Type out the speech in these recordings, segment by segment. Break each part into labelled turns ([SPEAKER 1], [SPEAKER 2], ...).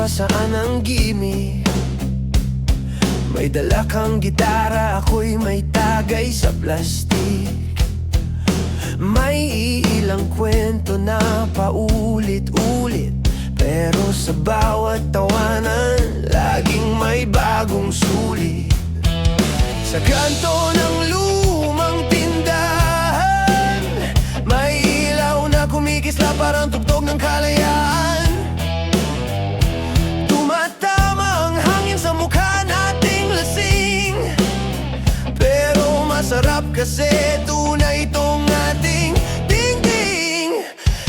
[SPEAKER 1] pa saan ang gimmick. May dala kang gitara, ako'y may tagay sa plastik. May iilang kwento na paulit-ulit, pero sa bawat tawanan, laging may bagong sulit. Sa kanto ng lumang tindahan, may ilaw na kumikisla parang tugtog ng kalayaan. Tumatama ang hangin sa mukha nating lasing, pero masarap kasi tunay itong ating dingding.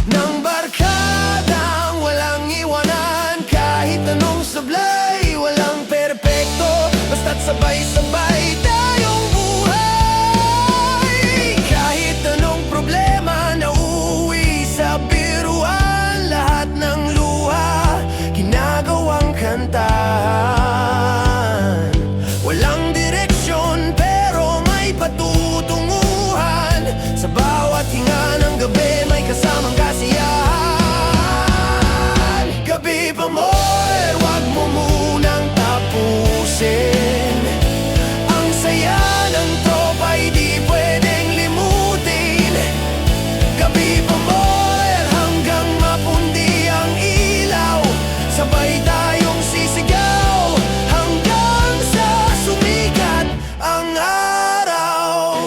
[SPEAKER 1] Ng barkadang walang iwanan, kahit anong sablay, walang perpekto, basta't sabay-sabay tayong buhay. Kahit anong problema na uuwi sa biruan, lahat ng luha ginagawang kantahan. Walang direksyon pero may patutunguhan, sa bawat hinga ng gabi may kasamang kasiyahan. Gabi pa mo'y wag mo munang tapusin, ang saya ng tropa'y di pwedeng limutin. Gabi pa mo'y hanggang mapundi ang ilaw, sabay tayong sisigaw hanggang sa sumikat ang araw.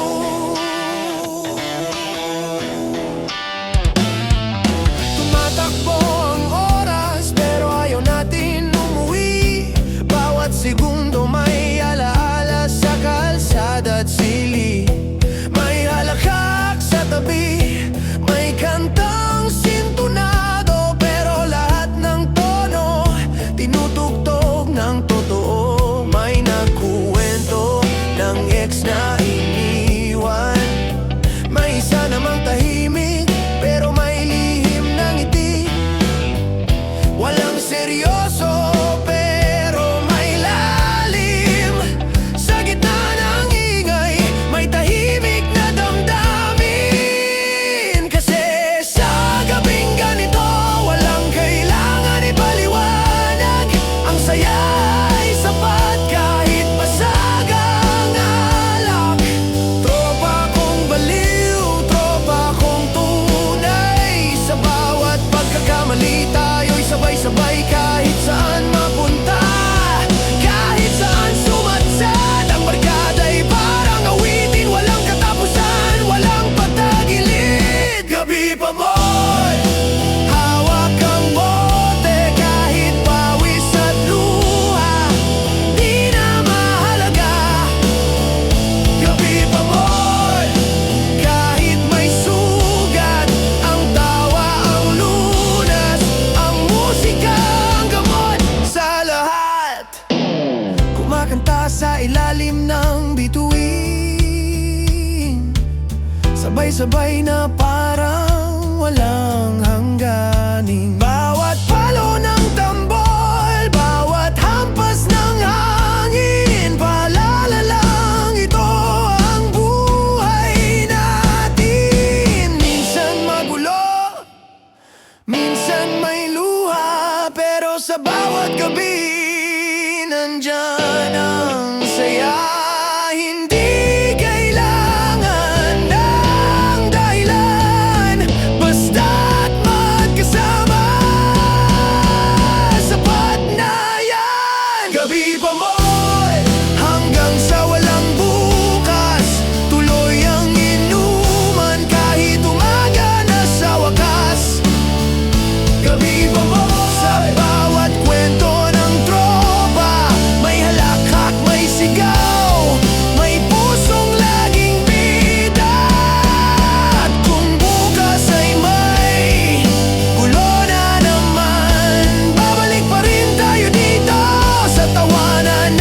[SPEAKER 1] Tumatakbo ang oras pero ayaw natin umuwi, bawat segundo may alaala sa kalsada at sili. May halakhak sa tabi, may kantang sintunado, pero lahat ng tono tinutugtog ng totoo. May nagkuwento ng ex na iniwan, may isa namang tahimik pero may lihim na ngiti. Walang seryoso pero may lalim, sa gitna ng ingay may tahimik na damdamin. Kasi sa gabing ganito walang kailangan ipaliwanag, ang saya ay sapat kahit basag ang alak. Tropa kong baliw, tropa kong tunay, sa bawat pagkakamali tayo'y sabay-sabay kahit saan mapunta, kahit saan sumadsad. Ang barkada'y parang awitin, walang katapusan, walang patagilid. Gabi pa mo'y hawak ang bote, kahit pawis at luha di na mahalaga. Gabi pa mo'y kahit may sugat, ang tawa ang lunas, ang musika ang gamot sa lahat. Kumakanta sa ilalim ng bituin, sabay-sabay na parang walang hangganing. Bawat palo ng tambol, bawat hampas ng hangin, paalala lang ito ang buhay natin. Minsan magulo, minsan may luha, pero sa bawat gabi nandyan ang saya. Hindi kailangan ng dahilan, basta't magkasama, sapat na yan. Gabi pa mo'y hanggang sa walang bukas, tuloy ang inuman kahit umaga na sa wakas. Gabi pa mo sa bawat kwento ng tropa, may halakhak, may sigaw, may pusong laging bida. At kung bukas ay may gulo na naman, babalik pa rin tayo dito sa tawanan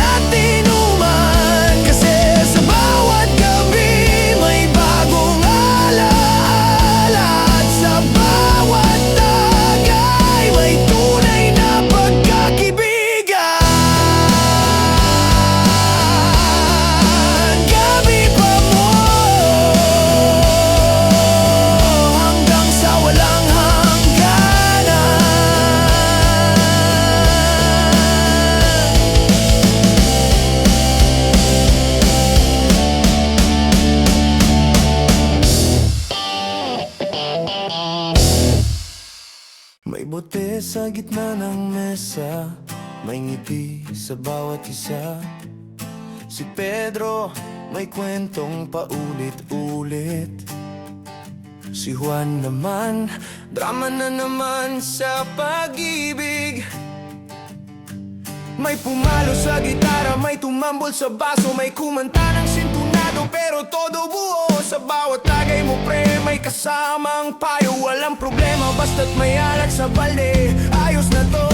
[SPEAKER 1] Sa gitna ng mesa, may ngiti sa bawat isa. Si Pedro may kwentong paulit-ulit. Si Juan naman, drama na naman sa pag-ibig. May pumalo sa gitara, may tumambol sa baso, may kumanta ng sintunado pero todo buo. Sa bawat lagay mo pre, may kasamang payo. Walang problema basta't may alak sa balde, ayos na to.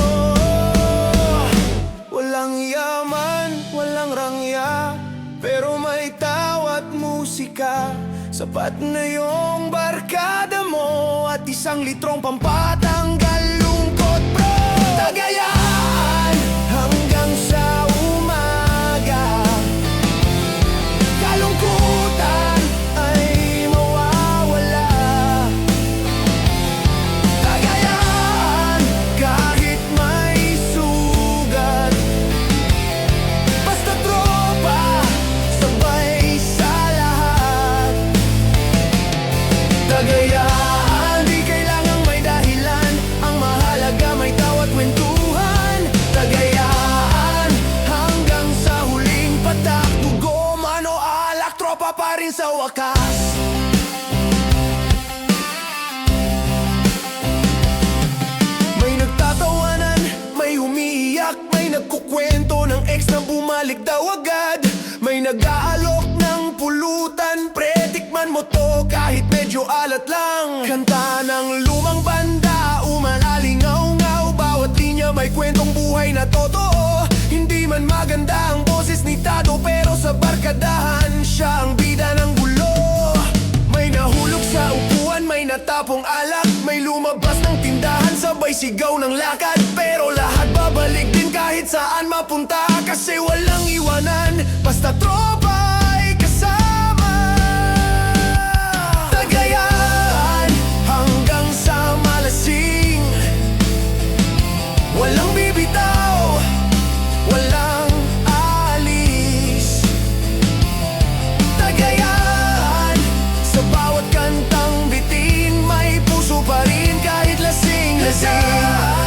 [SPEAKER 1] Walang yaman, walang rangya, pero may tawa't musika. Sapat na yung barkada mo at isang litrong pampatanggal lungkot bro. Tagayan hanggang sa umaga, kalungkutan ay mawawala. Tagayan kahit may sugat, basta tropa, sabay sa lahat. Tagayan, di kailangang may dahilan, ang mahalaga may tawat kwentuhan. Tagayan, hanggang sa huling patak, dugo man o alak, tropa pa rin sa wakas. May nagtatawanan, may umiiyak, may nagkukwento ng ex na bumalik daw agad. May nag-aalok ng pulutan, pretikman mo to kahit medyo alat lang. Kanta ng lumang banda, umalalingaw-ngaw, bawat linya may kwentong buhay na totoo. Hindi man maganda ang boses ni Tado, pero sa barkadahan siya ang bida ng gulo. May nahulog sa upuan, may natapong alak, may lumabas ng tindahan, sabay sigaw ng lakad. Pero lahat babalik din kahit saan mapunta, kasi walang iwanan, basta tropa ay kasama. Tagayan hanggang sa malasing, walang bibitaw, walang alis. Tagayan sa bawat kantang bitin, may puso pa rin kahit lasing-lasing.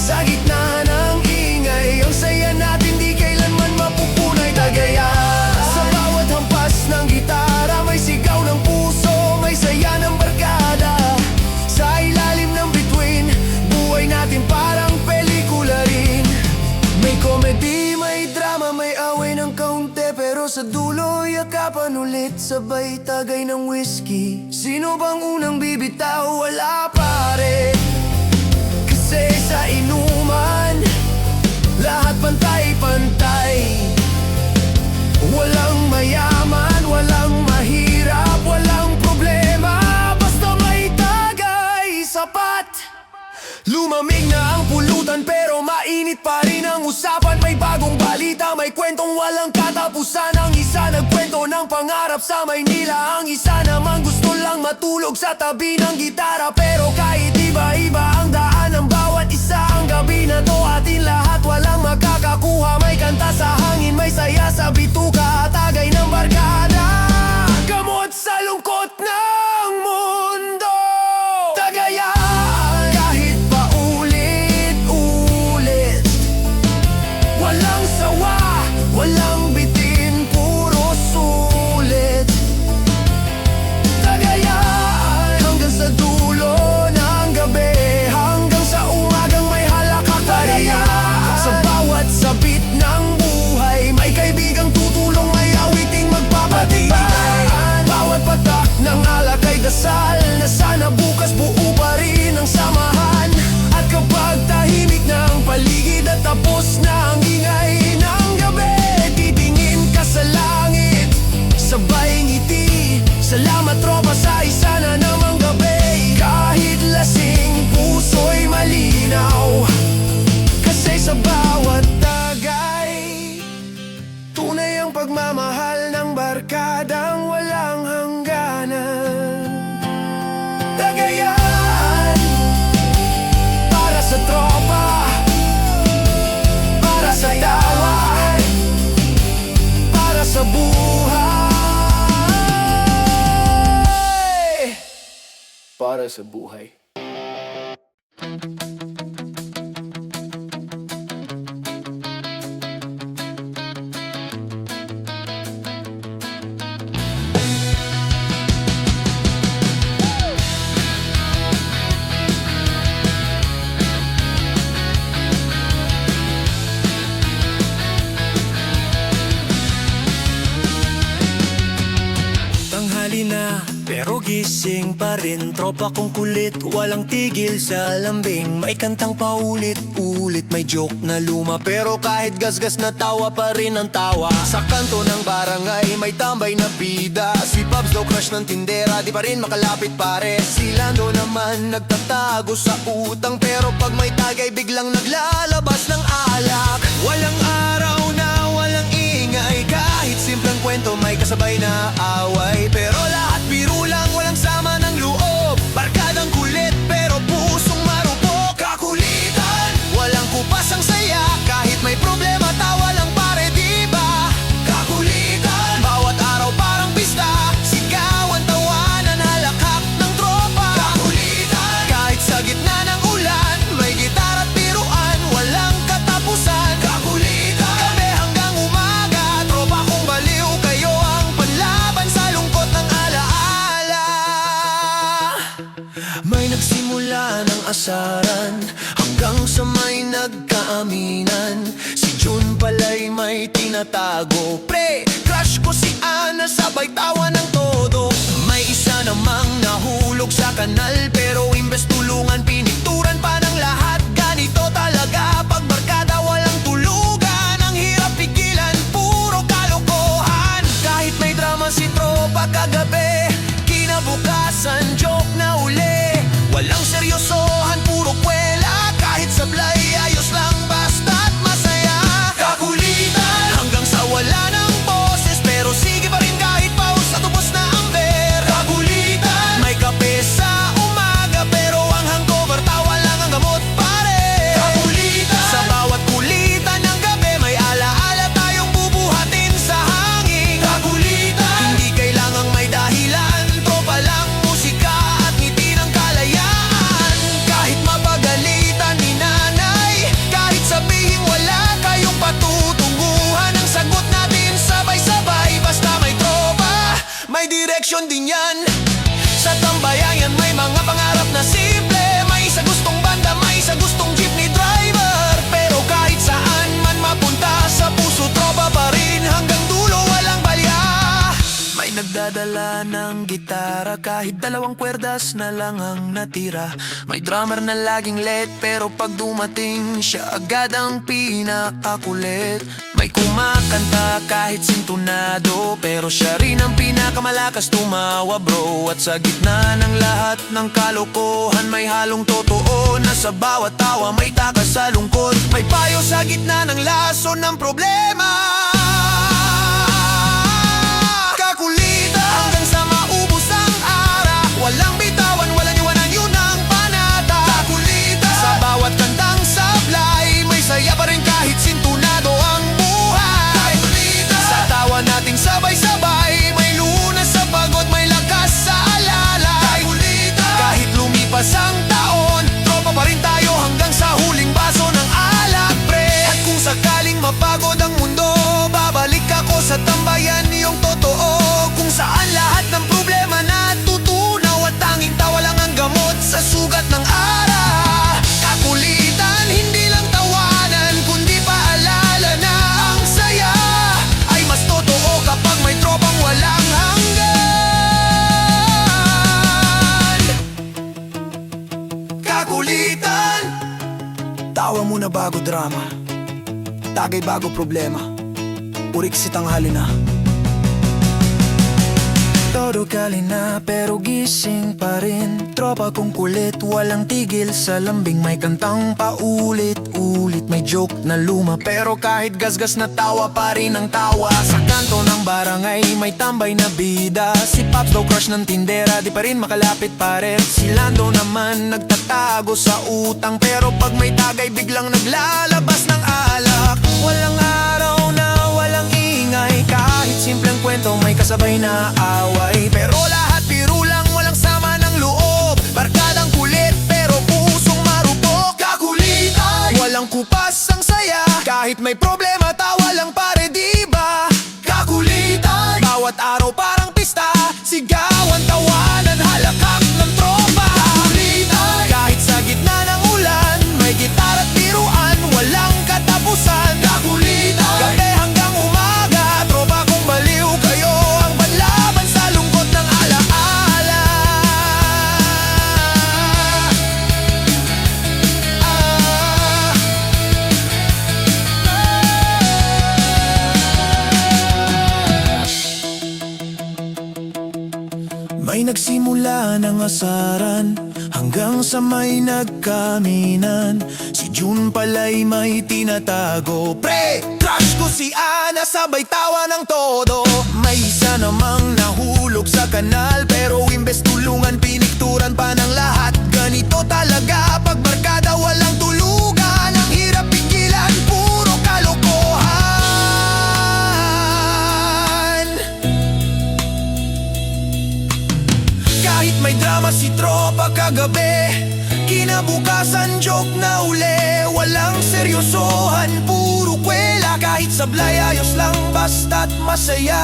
[SPEAKER 1] Sa gitna ng ingay, ang saya natin di kailanman mapupunay. Tagayan sa bawat hampas ng gitara, may sigaw ng puso, may saya ng barkada. Sa ilalim ng bituin, buhay natin parang pelikula rin. May comedy, may drama, may away ng kaunti, pero sa dulo yakapan ulit, sabay tagay ng whiskey. Sino bang unang bibitaw? Wala pare, kasi sa inuman lahat pantay-pantay. Walang mayaman, walang mahirap, walang problema, basta may tagay sapat. Lumamig na ang pulutan pero mainit pa rin ang usapan. May bagong balita, may kwentong walang katapusan. Ang isa nagkwento ng pangarap sa Maynila, ang isa naman gusto lang matulog sa tabi ng gitara. Pero kahit iba-iba ang daan ng bawat isa, ang gabi na to atin lahat, walang makakakuha. May kanta sa hangin, may saya sa bituka, tagay ng barkada, gamot sa lungkot ng mundo. Tagayan kahit paulit-ulit, walang sawa, walang bitin, puro sulit. Tagayan hanggang sa dulo ng gabi, hanggang sa umagang may halakak. Tagayan sa bawat sabit ng buhay, may kaibigang tutulong, may awiting magpapatibay. Bawat patak ng alak ay dasal, na sana bukas buo pa rin ang samahan. At kapag tahimik na ang paligid at tapos na ang ingay ng gabi, titingin ka sa langit, sabay ngiti. Salamat tropa sa isa na namang gabi. Kahit lasing, puso'y malinaw, kasi sa bawat tagay, tunay ang pagmamahal ng barkadang walang hangganan. Tagayan para sa tropa, para sa tawa, para sa buhay, para sa buhay. pero gising pa rin. Tropa kong kulit, walang tigil sa lambing. May kantang paulit-ulit, may joke na luma, pero kahit gasgas na tawa pa rin ang tawa. Sa kanto ng barangay, may tambay na bida. Si Pops daw crush ng tindera, di pa rin makalapit pare. Si Lando naman nagtatago sa utang, pero pag may tagay biglang naglalabas ng alak. Walang araw na walang ingay, kahit simpleng kwento may kasabay na away. Pero lahat biro lang, walang sama ng loob. Barkadang kulit pero pusong marupok. Kakulitan, walang kupas ang saya, kahit may problema tawa lang pare, diba? Kakulitan, bawat araw parang pista, sigawan, tawanan, halakhak ng tropa. Kakulitan, kahit sa gitna ng ulan, may gitara at biruan, walang katapusan. Kakulitan, kami hanggang umaga, tropa kong baliw, kayo ang panlaban sa lungkot ng alaala. May nagsimula ng asaran, hanggang sa may nagkaaminan. Si June pala'y may tinatago. Pre, crush ko si Ana, sabay tawa ng todo. May isa namang nahulog sa kanal, pero imbes tulungan, pinituran pa ng lahat. Ganito talaga pag barkada, walang tulugan. Ang hirap pigilan, puro kalokohan. Kahit may drama si tropa kagabi, kinabukasan joke na uli. Walang seryosohan, puro kwela, kahit sablay ayos lang basta't masaya. Kakulitan, hanggang sa wala ng boses, pero sige pa rin kahit paus at ubos na ang beer. Kakulitan, may kape sa umaga, pero ang hangover tawa lang ang gamot pare. Kakulitan, sa bawat kulitan ng gabi, may alaala tayong bubuhatin sa hangin. Kakulitan, hindi kailangang may dahilan, tropa lang, musika at ngiti ng kalayaan. Kahit mapagalitan ni nanay, kahit sabihin wala kayong patutunguhan, ang sagot natin sabay-sabay, basta may tropa, may direksyon din yan. Sa tambayan yan may mga pangarap na simple, may isa gustong banda, may isa gustong jeepney driver. Pero kahit saan man mapunta, sa puso tropa pa rin, hanggang dulo walang balya. May nagdadala ng gitara, kahit dalawang kwerdas na lang ang natira. May drummer na laging late, pero pag dumating siya agad ang pinakakulit. May kumakanta kahit sintonado, pero siya rin ang pinakamalakas tumawa bro. At sa gitna ng lahat ng kalokohan, may halong totoo na sa bawat tawa may takas sa lungkot. May payo sa gitna ng lason ng problema. Kakulitan, hanggang sa maubos ang ara, walang bitawan, walang iwanan, yun ang panata. Kakulitan, sa bawat kantang sablay, may saya pa rin kahit sintunado ang buhay. Kakulitan, sa tawa nating sabay-sabay, may lunas sa pagod, may lakas sa alala. Kakulitan, kahit lumipas ang taon, tropa pa rin tayo hanggang sa huling baso ng alak pre. At kung sakaling mapagod ang mundo, babalik ako sa tambayan, yung totoo, kung saan lahat ng problema natutunaw, at tanging tawa lang ang gamot sa sugat ng ara. Kakulitan, hindi lang tawanan, kundi paalala na ang saya ay mas totoo kapag may tropang walang hanggan. Kakulitan, tawa muna bago drama, tagay bago problema, uriksi tanghali na. Todo kali na pero gising pa rin. Tropa kong kulit, walang tigil sa lambing. May kantang paulit-ulit, may joke na luma, pero kahit gasgas na tawa pa rin ang tawa. Sa kanto ng barangay, may tambay na bida. Si Pops daw crush ng tindera, di pa rin makalapit pare. Si Lando naman nagtatago sa utang, pero pag may tagay biglang naglalabas ng alak. Walang araw na walang ingay, kahit simpleng kwento may kasabay na away. Pero lahat biro lang, walang sama ng loob. Barkadang kulit pero pusong marupok. Kakulitan, walang kupas ang saya, kahit may problema tawa lang pare, diba? Kakulitan, bawat araw parang pista, sigawan, tawanan, halakhak ng tropa. Kakulitan, kahit sa gitna ng ulan, may gitara at biruan, walang katapusan. Kakulitan, gabi hanggang umaga, tropa kong baliw, kayo ang panlaban sa lungkot ng alaala. nagsimula ng asaran hanggang sa may nagkaminan. Si June pala'y may tinatago. Pre, crush ko si Ana, sabay tawa ng todo. May isa namang nahulog sa kanal, pero imbes tulungan pinikturan pa ng lahat. Ganito talaga pag barkada walang tulugan. Ang hirap pigilan, puro kalokohan. Kahit may drama si tropa kagabi, kinabukasan joke na uli. Walang seryosohan, puro kwela. Kahit sablay ayos lang basta't masaya.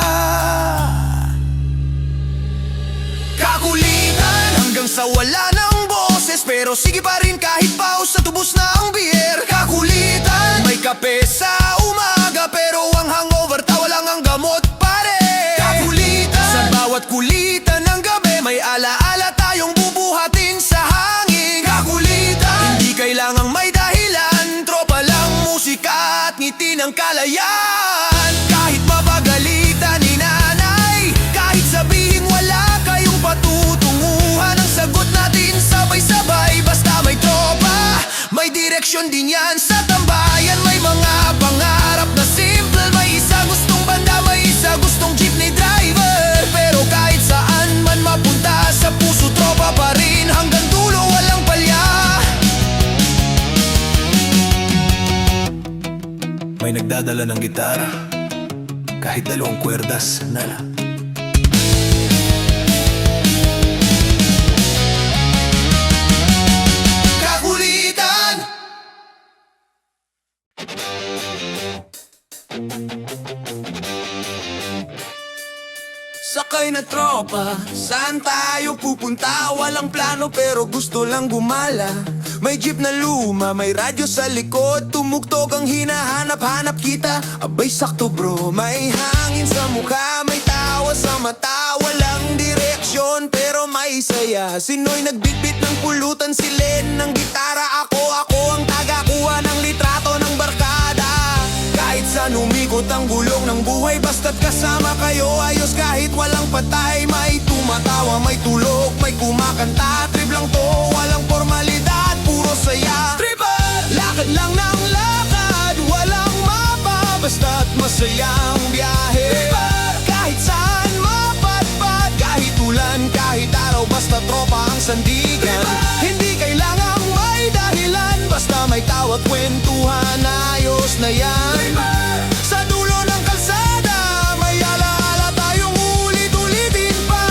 [SPEAKER 1] Kakulitan hanggang sa wala ng boses, pero sige pa rin kahit pause sa tubos na ang beer. Kakulitan, may kape sa umaga, pero ang hangover tawalang ang gamot pare. Kakulitan, sa bawat kulitan ng gabi, may alaala tayong bubuhatin sa hangin. Kakulitan, hindi kailangang may dahilan, tropa lang, musika at ngiti ng kalayaan. Kahit mapagalitan ni nanay, kahit sabihin wala kayong patutunguhan, ang sagot natin sabay-sabay. Basta may tropa, may direksyon din yan sa tambayan. May mga pangarap na simple, may isa gustong banda, may isa gustong jeepney driver. Pero kahit saan man mapunta, sa puso tropa pa rin, hanggang dulo walang palya. May nagdadala ng gitara, kahit dalawang kwerdas na lang. Kakulitan! Sakay na tropa, saan tayo pupunta? Walang plano pero gusto lang gumala. May jeep na luma, may radyo sa likod, tumugtog ang hinahanap-hanap kita. Abay sakto bro, may hangin sa mukha, may tawa sa mata. Walang direksyon pero may saya. Sino'y nagbitbit ng pulutan, si Len ng gitara. Ako ang tagakuha ng litrato ng barkada. Kahit saan umikot ang gulong ng buhay, basta't kasama kayo ayos. Kahit walang patay, may tumatawa, may tulog, may kumakanta. Trip lang to, walang formalidad, puro saya. Tripper! Lakad lang ng lakad, walang mapa, basta't masaya ang biyahe. Tripper! Kahit saan mapadpad, kahit ulan, kahit araw, basta tropa ang sandigan. Tripper! Hindi kailangang may dahilan, basta may tawa, kwentuhan, ayos na yan. Tripper! Sa dulo ng kalsada, may alaala tayong ulit-ulitin pa.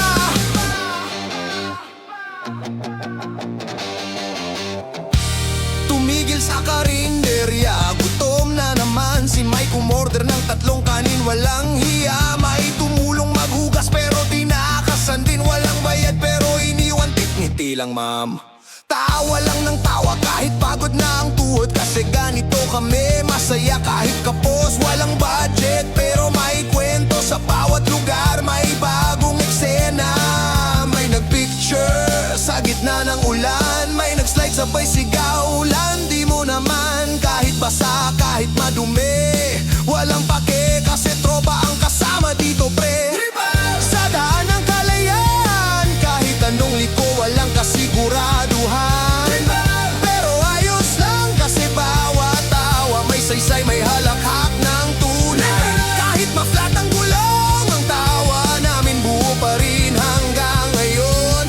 [SPEAKER 1] Tumigil sa karinderya, gutom na naman si Mike. Umorder ng 3 kanin, walang hiya. May tumulong maghugas pero tinakasan din. Walang bayad pero iniwan tip, ngiti lang ma'am. Tawa lang ng tawa kahit pagod na ang tuhod, kasi ganito kami, masaya kahit kapos. Walang budget pero may kwento sa bawat lugar. May bagong eksena, may nagpicture sa gitna ng ulan, may nagslide sabay sigaw. Landi mo naman kahit basa, kahit madumi, walang pake kasi tropa ang kasama dito pre. Sa daan ng kalayaan, kahit anong liko, walang kasiguraduhan. Pero ayos lang kasi bawat tawa, may saysay, may halakhak ng tunay. Kahit ma-flat ang gulong, ang tawa namin buo pa rin hanggang ngayon.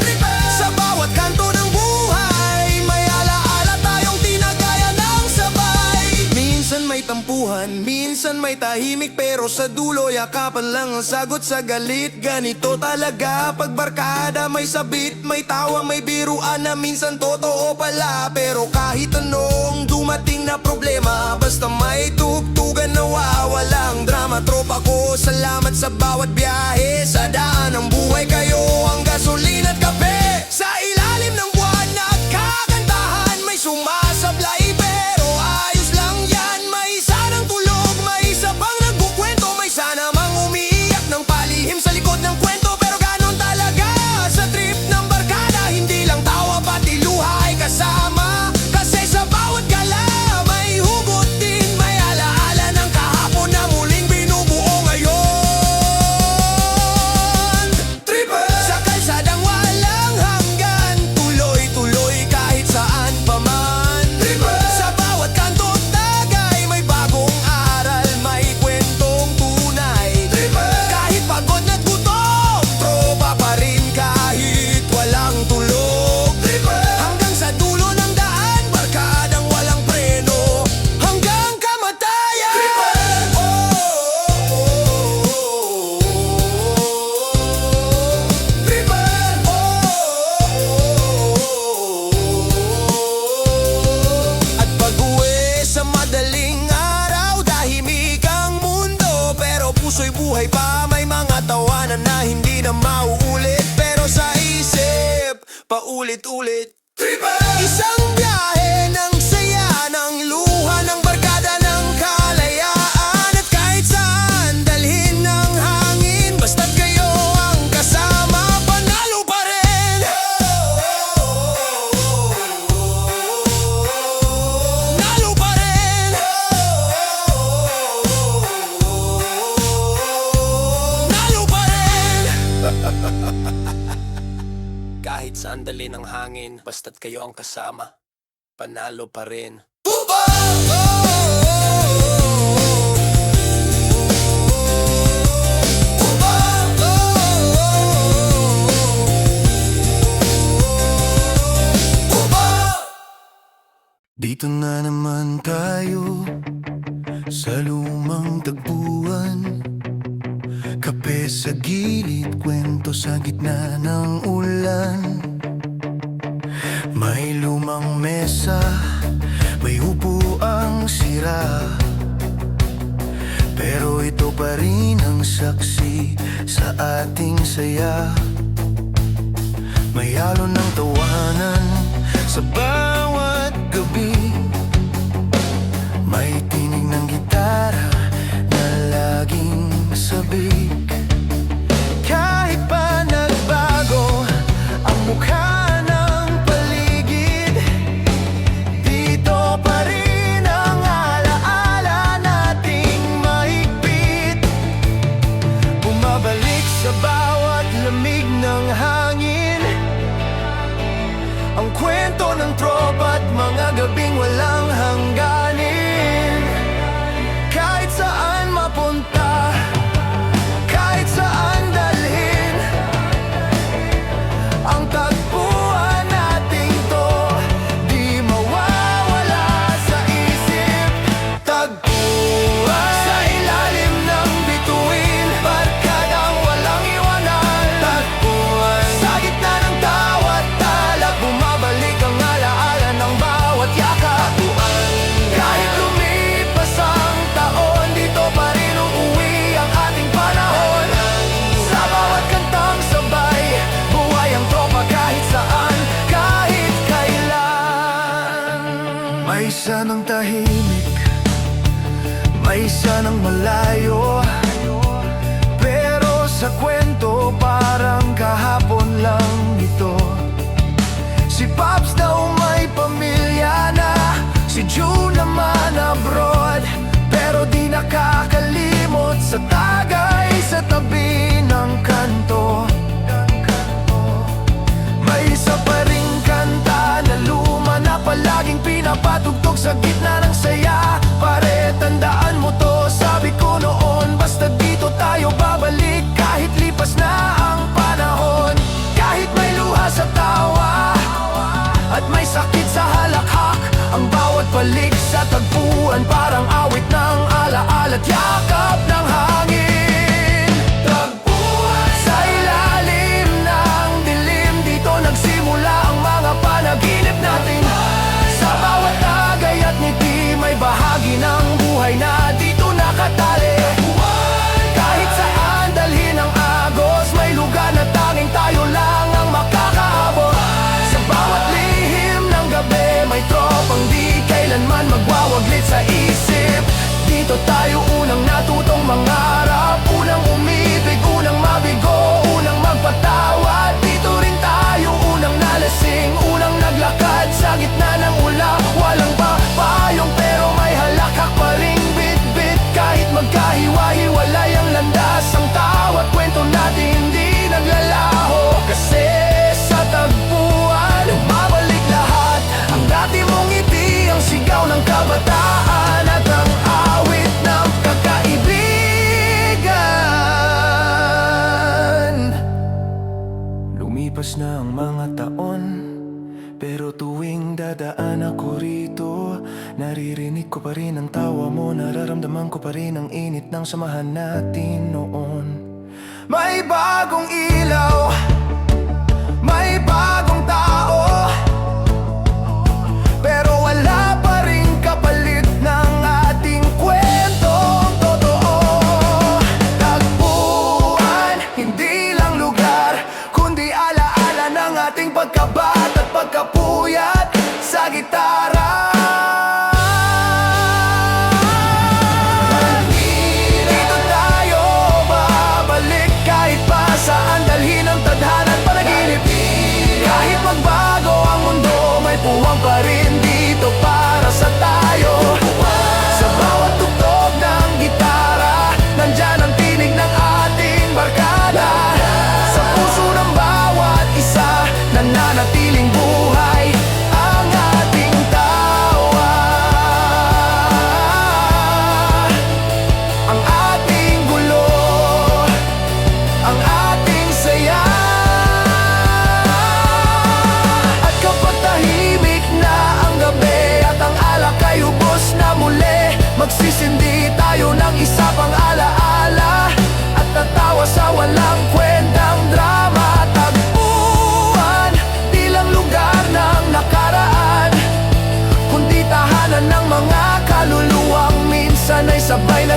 [SPEAKER 1] Sa bawat kanto ng buhay, may alaala tayong tinagaya ng sabay. Minsan may tampuhan, minsan may tahimik, pero sa dulo yakapan lang ang sagot sa galit. Ganito talaga pag barkada, may sabit, may tawa, may biruan na minsan totoo pala. Pero kahit anong dumating na problema, basta may tugtugan na wawalang drama. Tropa ko, salamat sa bawat biyahe. Sa daan ng buhay kayo ang gasolina at kape. Sa ilalim ng buwan nagkakantahan, may sumasablay pero ayos lang yan. May isa ng tulog, may isa pang nagkukwento, may sana mang umiiyak ng palihim sa likod ng kwento. Pero ganon talaga sa trip ng barkada, hindi lang tawa pati luha ay kasama. Kasi sa bawat gala may hugot din, may alaala ng kahapon na muling binubuo ngayon. puso'y buhay pa. May mga tawanan na hindi na mauulit, pero sa isip, paulit-ulit. Isang biyahe ng saya, ng luha, ng barkada, ng kalayaan. At kahit saan dalhin ng hangin, basta't kayo ang kasama, panalo pa rin. Nalo pa rin. Nalo pa rin. Kahit saan dalhin ng hangin, basta't kayo ang kasama, panalo pa rin. Dito na naman tayo sa lumang tagpuan. Kape sa gilid, kwento sa gitna ng ulan. May lumang mesa, may upuang sira, pero ito pa rin ang saksi sa ating saya. May halo ng tawanan sa bawat gabi. May tinig ng gitara na laging sabik. Kahit pa nagbago ang mukha ng paligid, dito pa rin ang alaala nating mahigpit. Bumabalik sa bawat lamig ng hangin ang kwento ng tropa at mga gabing walang hangganin. Kahit saan mapunta, kahit saan dalhin, ang tagpuan nating to di mawawala sa isip. Tagpuan sa ilalim ng bituin, barkadang walang iwanan. Tagpuan sa gitna ng tawat tala, bumabalik ang alaala ng bawat yakap. Kahit lumipas ang taon, dito pa rin uuwi ang ating panahon. Sa bawat kantang sabay, buhay ang tropa kahit saan, kahit kailan. May isa ng tahimik, may isa ng malayo, pero sa kwento parang kahapon lang ito. Si Pops daw may pamilya na, si June naman abroad, pero di nakakalimot sa tagay sa tabi ng kanto. May isa pa ring kanta na luma na palaging pinapatugtog sa gitna ng saya. Pare, tandaan mo to, sabi ko noon, basta dito tayo babalik. Kahit lipas na ang panahon, kahit may luha sa tawa at may sakit sa halakhak, ang bawat balik sa tagpuan parang awit ng alaala't yakap ng hangin. Tagpuan sa ilalim ng dilim, dito nagsimula ang mga panaginip natin. Sa bawat tagay at ngiti, may bahagi ng buhay na dito nakatali. Kahit saan dalhin ang agos, may lugar na tanging tayo lang ang makakaabot. Sa bawat lihim ng gabi, may tropang di kailanman magwawaglit sa isip. Dito tayo unang natutong mangarap, unang umibig, unang mabigo, unang magpatawa. Dito rin tayo unang nalasing, unang naglakad sa gitna ng ula. Walang papayong pero may halakhak pa ring bit-bit. Kahit magkahiwa-hiwalay ang landas, ang tawat kwento natin hindi naglalaho. Kasi sa tagpuan, umabalik lahat. Ang dati mong ngiti, ang sigaw ng kabataan, at ang awit ng kakaibigan. Lumipas na ang mga taon, pero tuwing dadaan ako rito, naririnig ko pa rin ang tawa mo, nararamdaman ko pa rin ang init ng samahan natin noon. May bagong ilaw, may bagong tao, pero wala pa rin kapalit ng ating kwentong totoo.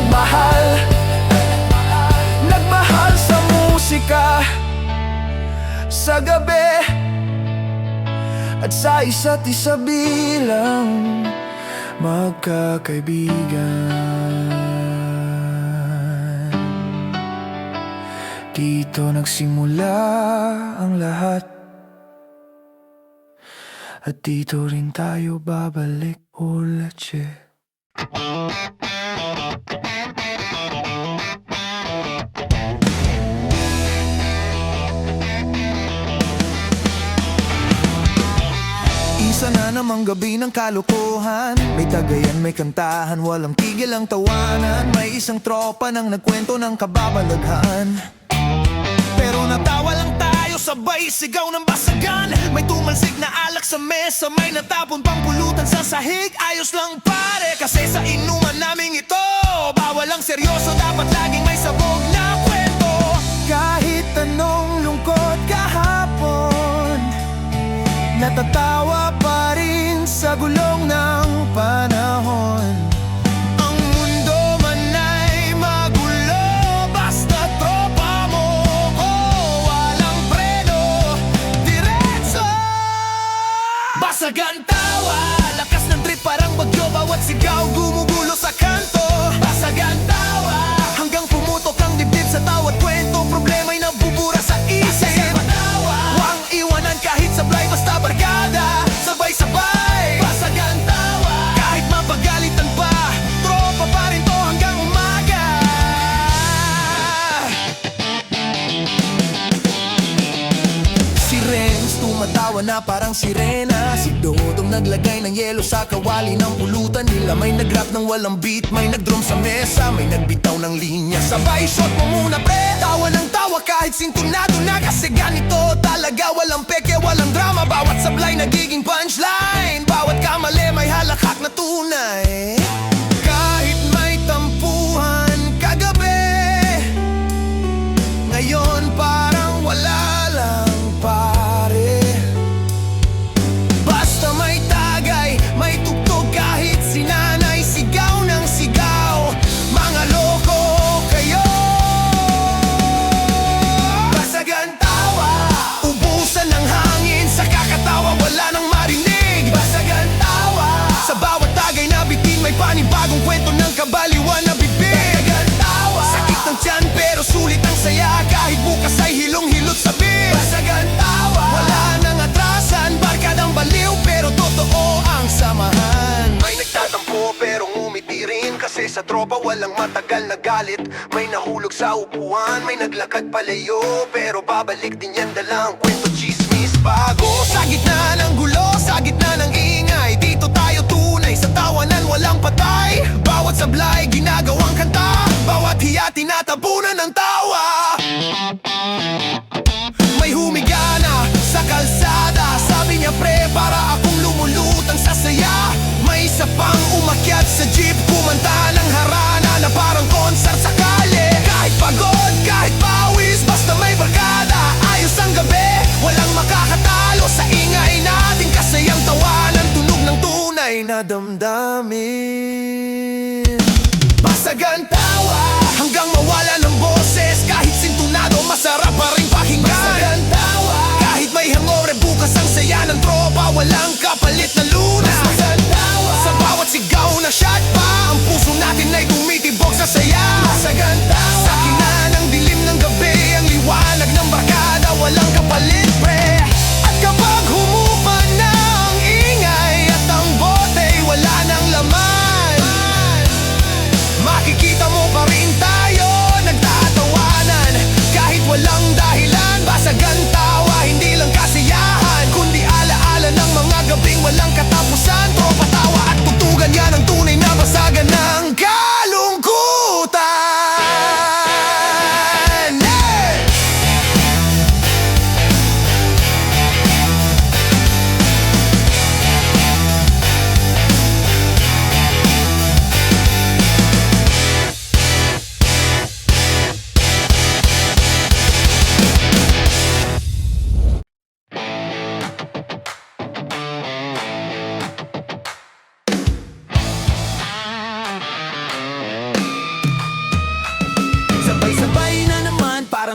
[SPEAKER 1] nagmahal, nagmahal sa musika, sa gabi, at sa isa't isa bilang magkakaibigan. Dito nagsimula ang lahat, at dito rin tayo babalik ulit. Isa na namang gabi ng kalokohan, may tagayan, may kantahan, walang tigil ang tawanan. May isang tropa nang nagkwento ng kababalaghan, pero natawa lang tayo, sabay sigaw ng basagan. May tumalsik na alak sa mesa, may natapon pang pulutan sa sahig. Ayos lang pare, kasi sa inuman naming ito, bawal ang seryoso, dapat laging may sabog na kwento. Kahit anong lungkot kahapon, natatawa pa rin sa gulong ng panahon. Ang mundo man ay magulo, basta tropa mo ko, walang preno, diretso. Basagan tawa, lakas ng trip parang bagyo, bawat sigaw gumugulo sa kanto. Basagan tawa, hanggang pumutok ang dibdib sa tawat kwento, problema'y nabubura sa isip. Huwag iwanan kahit sablay, basta barkada, sabay-sabay. Basagan tawa, kahit mapagalitan pa, tropa pa rin to hanggang umaga. Si Renz tumatawa na parang sirena, si Dodong naglagay ng yelo sa kawali ng pulutan nila. May nag-rap ng walang beat, may nag-drum sa mesa, may nagbitaw ng linya. Sabay shot mo muna pre, tawa ng tawa kahit sintonado na, kasi ganito talaga, walang peke, walang drama. Bawat sablay nagiging punchline, bawat kamali may halakhak na tunay. Kahit may tampuhan kagabi, ngayon parang wala lang pare. Basta may tagay, may tugtog, kahit sinanay sigaw ng sigaw. Mga loko kayo. Basagan tawa, ubusan ng hangin, sa kakatawa wala nang marinig. Basagan tawa, sa bawat tagay na bitin may panibagong kwento ng kabaliwan na bibig. Basagan tawa, sakit ng tiyan pero sulit ang saya, kahit bukas ay hilong-hilot sa bib. Basagan tawa, wala nang atrasan, barkadang baliw pero totoo ang samahan. May nagtatampo pero ngumiti rin, kasi sa tropa walang matagal na galit. May nahulog sa upuan, may naglakad palayo, pero babalik din yan, dalang kwento, chismis, bago. Sa gitna ng gulo, sa gitna ng ingay, dito tayo tunay, sa tawanan walang patay. Bawat sablay ginagawang kanta, bawat hiya tinatabunan ng tawa. May humiga na sa kalsada, sabi niya pre, para akong lumulutang sa saya. May isa pang umakyat sa jeep, kumanta ng harana na parang concert sa kalye. Kahit pagod, kahit pawis, basta may barkada, ayos ang gabi, walang makakatalo sa ingay natin, kasi ang tawanan tunog ng tunay na damdamin. Basagan tawa, hanggang mawala ng boses, kahit sintonado masarap pa rin pakinggan. Basagan tawa, kahit may hangover, bukas ang saya ng tropa, walang kapalit na lunas. Basagan tawa, sa bawat sigaw na shot pa, ang puso natin ay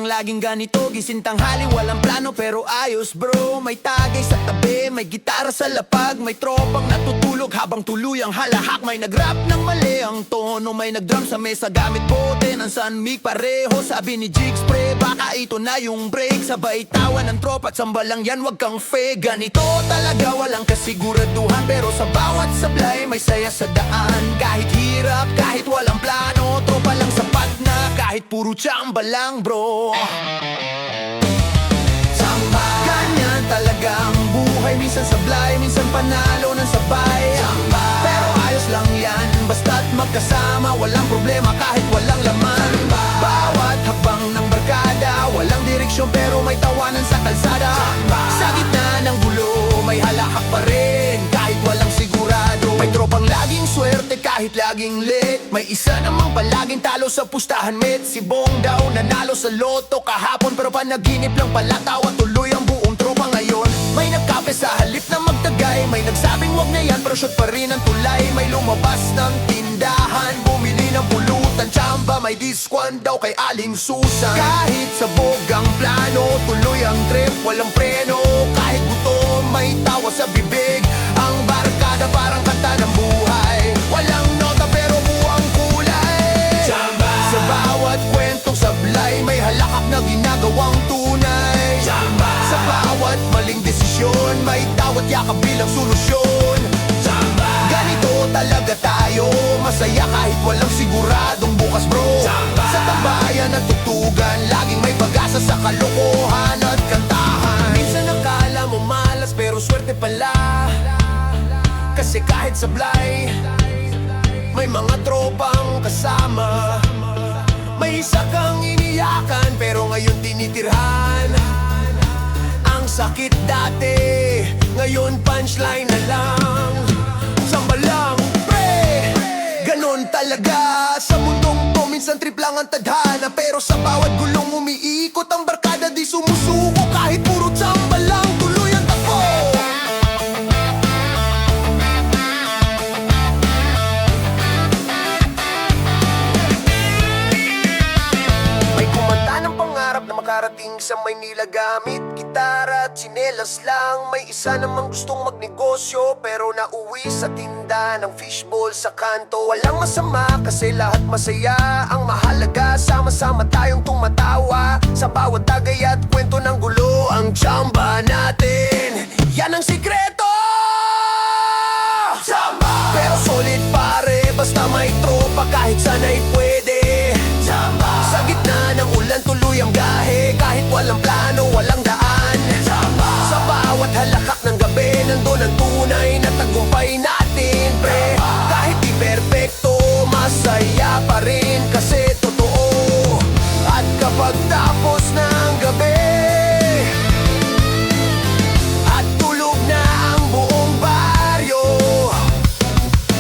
[SPEAKER 1] laging ganito, gising tanghali, walang plano pero ayos bro. May tagay sa tabi, may gitara sa lapag, may tropang natutulog habang tuluyang halahak. May nag-rap ng mali ang tono, may nag-drum sa mesa gamit bote ng San Mig. Pareho sabi ni Jigs pre, baka ito na yung break. Sabay tawa ng tropa at sambalang yan, wag kang fake. Ganito talaga, walang kasiguraduhan, pero sa bawat sablay may saya sa daan. Kahit hirap, kahit walang plano, tropa lang sapat na, kahit puro tsamba lang bro. Tsamba, ganyan talaga ang buhay. Minsan sablay, minsan panalo ng sabay. Tsamba, pero ayos lang yan, basta't magkasama, walang problema kahit walang laman. Tsamba, bawat hakbang ng barkada, walang direksyon pero may tawanan sa kalsada. Tsamba, sa gitna ng gulo, may halahak pa rin kahit walang sigurado. May tropang laging swerte kahit laging late. May isa namang palaging talo sa pustahan met. Si Bong daw nanalo sa loto kahapon, pero panaginip lang pala, tawa tuloy ang buong tropa ngayon. May nagkape sa halip na magtagay, may nagsabing wag na yan pero shoot pa rin ang tulay. May lumabas ng tindahan, bumili ng pulutan, tsamba, may discount daw kay Aling Susan. Kahit sabog ang plano, tuloy ang trip, walang preno. Kahit gutom, may tawa sa bibig. Ang barkada parang kanta ng buhay, walang nota pero buwang kulay. Tsamba, sa bawat kwentong sablay, may halakak na ginagawang tunay. Tsamba, sa bawat maling desisyon, may tawat yakap bilang solusyon. Tsamba, ganito talaga tayo, masaya kahit walang siguradong bukas bro. Tsamba, sa tambayan at tutugan, laging may pag-asa sa kalokohan at kantahan. Minsan akala mo malas pero swerte pala, kasi kahit sablay, may mga tropang kasama. May isa kang iniyakan pero ngayon tinitirhan. Ang sakit dati, ngayon punchline na lang. Samba lang, pre, ganon talaga sa mundong to. Minsan trip lang ang tadhana, pero sa bawat gulong umiikot ang barkada, di sumusuko kahit puro tsamba lang, tuloy ang takbo. Makarating sa Maynila gamit gitara at tsinelas lang. May isa namang gustong magnegosyo pero nauwi sa tinda ng fishball sa kanto. Walang masama kasi lahat masaya. Ang mahalaga, sama-sama tayong tumatawa sa bawat tagay at kwento ng gulo. Ang tsamba natin, yan ang sikreto. Tsamba, pero solid pare, basta may tropa kahit sana'y pwede. Tsamba, sa gitna ng ulan tuloy ang gahe, kahit walang plano, walang daan. Tsamba, sa bawat halakak ng gabi, nandun ang tunay na tagumpay natin, pre. Kahit di perfecto, masaya pa rin kasi totoo. At kapag tapos ng gabi at tulog na ang buong baryo,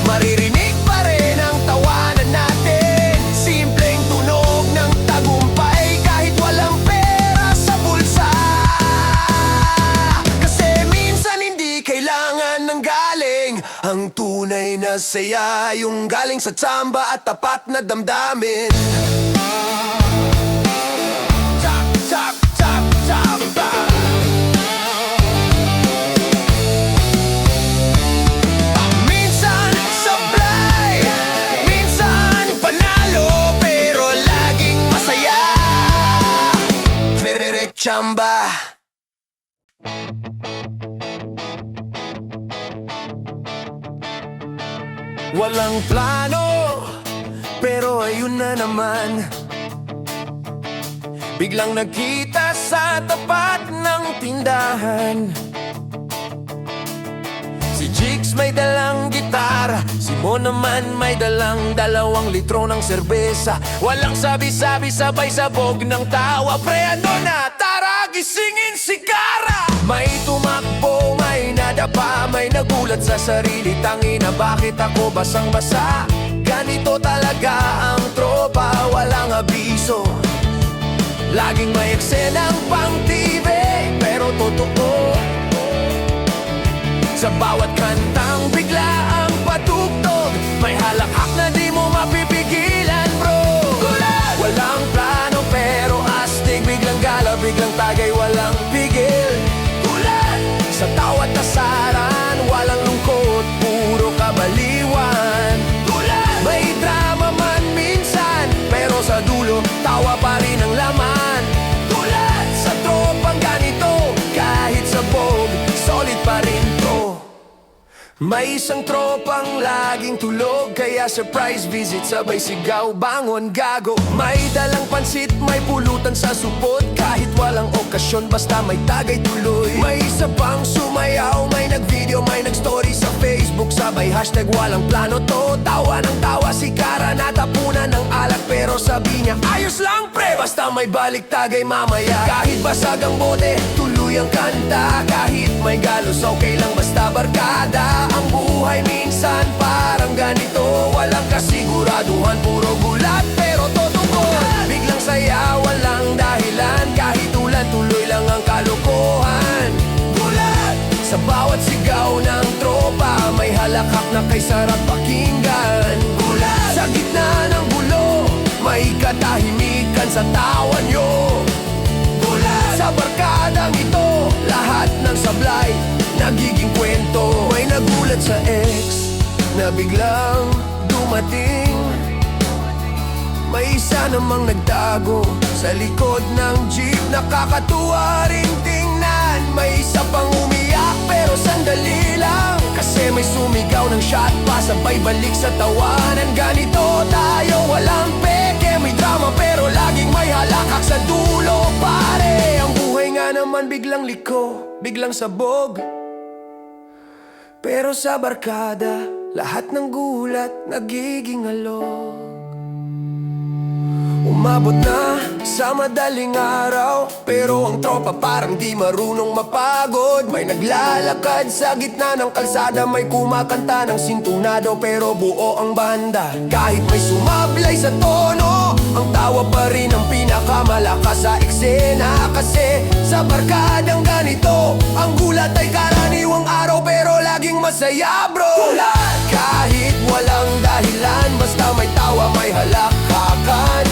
[SPEAKER 1] maririnig pa rin ang tawanan natin. Simpleng tunog ng tagumpay kahit walang pera sa bulsa. Kasi minsan hindi kailangan ng galing. Ang tunay na saya, yung galing sa tsamba at tapat na damdamin. Chak, chak, chak, tsamba. Minsan sablay, minsan panalo, pero laging masaya. Tsamba. Walang plano, pero ayun na naman. Biglang nagkita sa tapat ng tindahan. Si Jigs may dalang gitara, si Mo naman may dalang 2 litro ng serbesa. Walang sabi-sabi, sabay sabog ng tawa. Pre, ano na? Tara, gisingin si Kara! May tumakbo, may nadapa, may nagulat sa sarili. Tangina, bakit ako basang-basa? Ganito talaga ang tropa, walang abiso. Laging may eksenang pang TV, pero totoo. Sa bawat kantang bigla ang patugtog, may halakak na di mo mapipigilan bro. Walang plano pero astig, bigla tawa pa rin ang laman. Tulad sa tropang ganito, kahit sabog, solid pa rin to. May isang tropang laging tulog, kaya surprise visit, sabay sigaw, bangon gago. May dalang pansit, may pulutan sa supot, kahit walang okasyon, basta may tagay tuloy. May isa pang sumayaw, may nag-video, may nag-story sa Facebook, sabay hashtag walang plano to. Tawa ng tawa si Kara, natapunan ng alak, pero sabi niya, ayos lang pre, basta may balik tagay mamaya. Kahit basag ang bote, tuloy ang kanta, kahit may galos, okay lang basta barkada. Ang buhay minsan parang ganito, walang kasiguraduhan, puro gulat pero totoo. Biglang saya, walang dahilan, kahit ulan, tuloy lang ang kalokohan. Gulat sa bawat sigaw ng tropa, may halakhak na kay sarap pakinggan. Gulat sa gitna ng gulo, may katahimikan sa tawa nyo. Gulat sa barkadang ito, lahat ng sablay nagiging kwento. May nagulat sa ex na biglang dumating. May isa namang nagtago sa likod ng jeep, nakakatuwa rin tingnan. May isa pang umiyak pero sandali lang, kasi may sumigaw ng shot pa, sabay balik sa tawanan. Ganito tayo, walang peke, may drama pero laging may halakak sa dulo pare. Ang buhay nga naman biglang liko, biglang sabog, pero sa barkada, lahat ng gulat nagiging alog. Umabot na sa madaling araw, pero ang tropa parang di marunong mapagod. May naglalakad sa gitna ng kalsada, may kumakanta ng sintunado, pero buo ang banda. Kahit may sumablay sa tono, ang tawa pa rin ang pinakamalakas sa eksena. Kasi sa barkadang ganito, ang gulat ay karaniwang araw, pero laging masaya bro. Gulat kahit walang dahilan, basta may tawa, may halakhakan.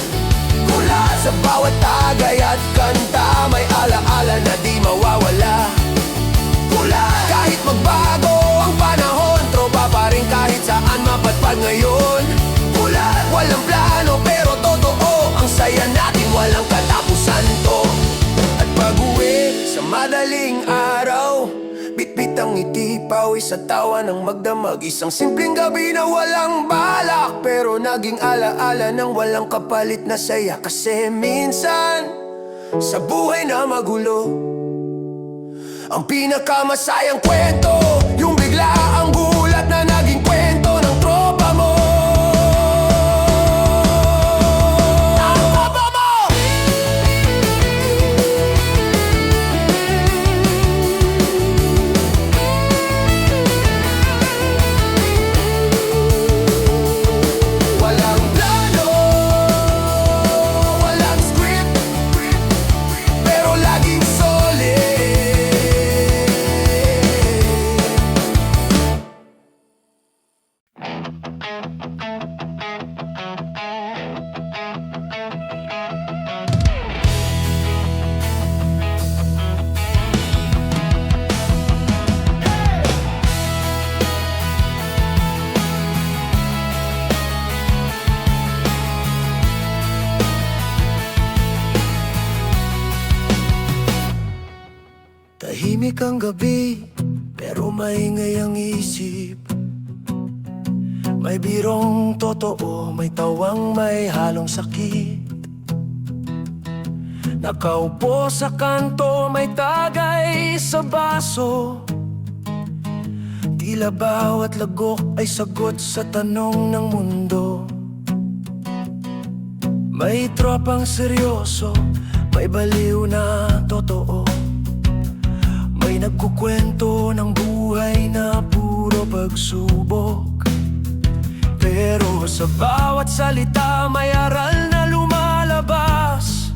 [SPEAKER 1] Gulat sa bawat tagay at kanta, may alaala na di mawawala. Gulat kahit magbago ang panahon, tropa pa rin kahit saan mapadpad ngayon. Gulat walang plano pero totoo, ang saya natin walang katapusan to. At pag-uwi sa madaling araw, bitbit ang ngiti, pawis sa tawa ng magdamag. Isang simpleng gabi na walang balak, pero naging alaala ng walang kapalit na saya. Kasi minsan, sa buhay na magulo, ang pinakamasayang kwento, yung bigla ang gulat na naging kwento ng tropa mo. Ang tropa mo! Walang plano, walang script, pero laging solid. Tahimik ang gabi, pero maingay ang isip. May birong totoo, may tawang may halong sakit. Nakaupo sa kanto, may tagay sa baso. Tila bawat lagok ay sagot sa tanong ng mundo. May tropang seryoso, may baliw na totoo. May nagkukwento ng buhay na puro pagsubok, pero sa bawat salita may aral na lumalabas.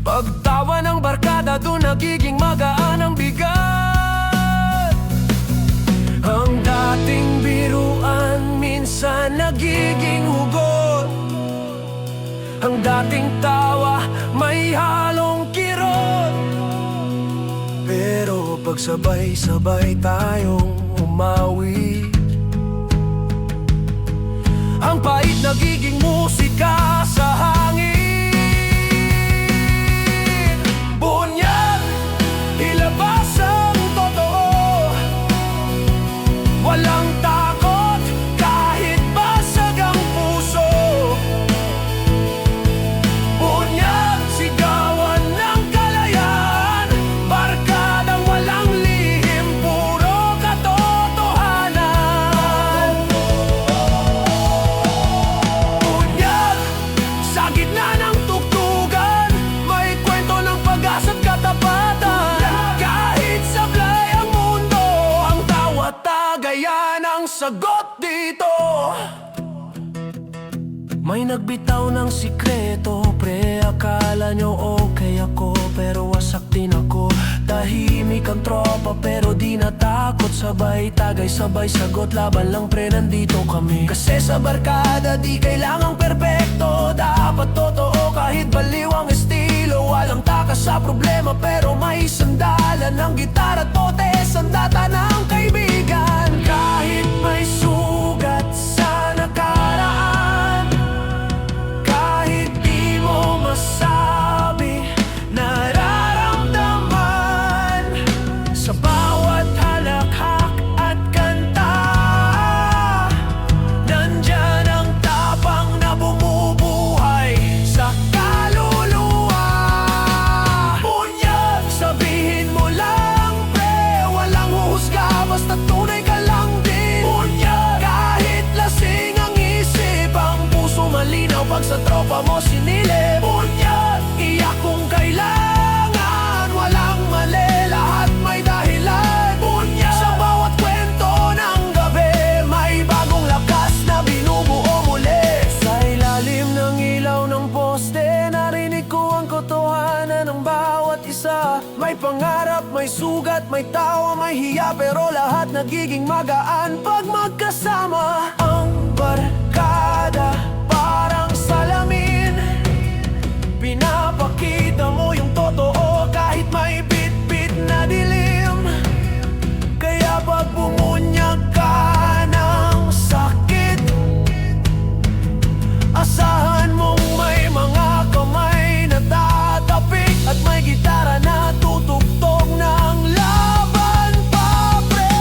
[SPEAKER 1] Pagtawa ng barkada, doon nagiging magaan ang bigat. Ang dating biruan minsan nagiging hugot. Ang dating tawa may halong kirot. Pero pagsabay-sabay tayong umawi, ang pait nagiging musika. wika sa hangin. Bunyag, ilabas ang totoo. Walang takot kahit basag ang puso. Bunyag, sigawan ng kalayaan. Barkadang walang lihim, puro katotohanan. Bunyag, sa gitna ng tugtugan, may kwento ng pag-asa at katapatan. Kahit sablay ang mundo, ang tawat tagayan ang sagot dito. May nagbitaw ng sikreto, pre, akala nyo okay ako, pero wasak din ako. Tahimik ang tropa pero di natakot, sabay tagay, sabay sagot, laban lang pre, nandito kami. Kasi sa barkada di kailangang perpekto, dapat totoo kahit baliw ang estilo. Walang takas sa problema pero may sandalan ng gitara at bote, sandata ng kaibigan. Kahit may sugat sa nakaraan, kahit di mo masabi, nararamdaman sa bawat halakhak at kanta. Nandyan ang tapang na bumubuhay sa kaluluwa. Bunyag, sabihin mo lang pre, walang huhusga, basta tunay ka lang din. Bunyag, kahit lasing ang isip, ang puso malinaw pag sa tropa mo sinilip. Bunyag, iyak kung kailangan, walang mali, lahat may dahilan. Bunyag, sa bawat kwento ng gabi, may bagong lakas na binubuo muli. Sa ilalim ng ilaw ng poste, narinig ko ang kotohanan ng bawat isa. May pangarap, may sugat, may tawa, may hiya, pero lahat nagiging magaan pag magkasama. Ang barkada parang salamin, pinapakita mo yung totoo kahit may bit-bit na dilim. Kaya pag bumunyag ka ng sakit, asahan mong may mga kamay na tatapik at may gitara na tutugtog ng laban pa pre.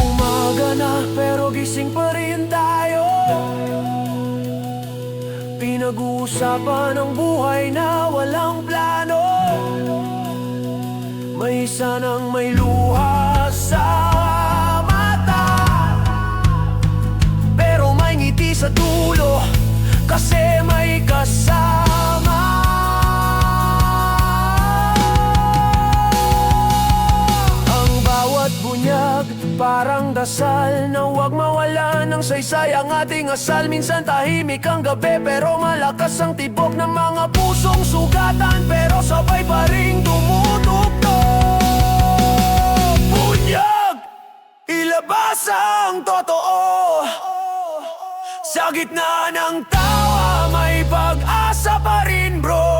[SPEAKER 1] Umaga na pero gising pa rin tayo, pinag-uusapan ang buhay na walang plano. May isa nang may luha sa mata, pero may ngiti sa dulo kasi may kasama. Ang bawat bunyag parang dasal na huwag mawalan ng saysay ang ating asal. Minsan tahimik ang gabi pero malakas ang tibok ng mga pusong sugatan, pero sabay pa ring tumutugtog. Bunyag, ilabas ang totoo. Sa gitna ng tawa may pag-asa pa rin bro.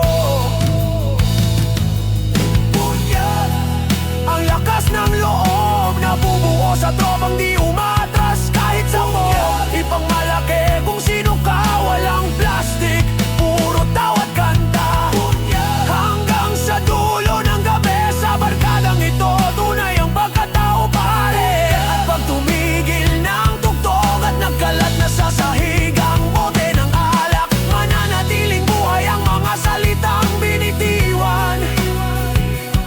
[SPEAKER 1] Bunyag, ang lakas ng loob na bubuo sa tropang di umatras kahit sa mo. Ipangmalaki kung sino ka, walang plastic, puro tawat kanta. Hanggang sa dulo ng gabi, sa barkadang ito, tunay ang pagkatao pare. At pag tumigil ng tugtog at nagkalat na sa sahig ang bote ng alak, mananatiling buhay ang mga salitang binitiwan.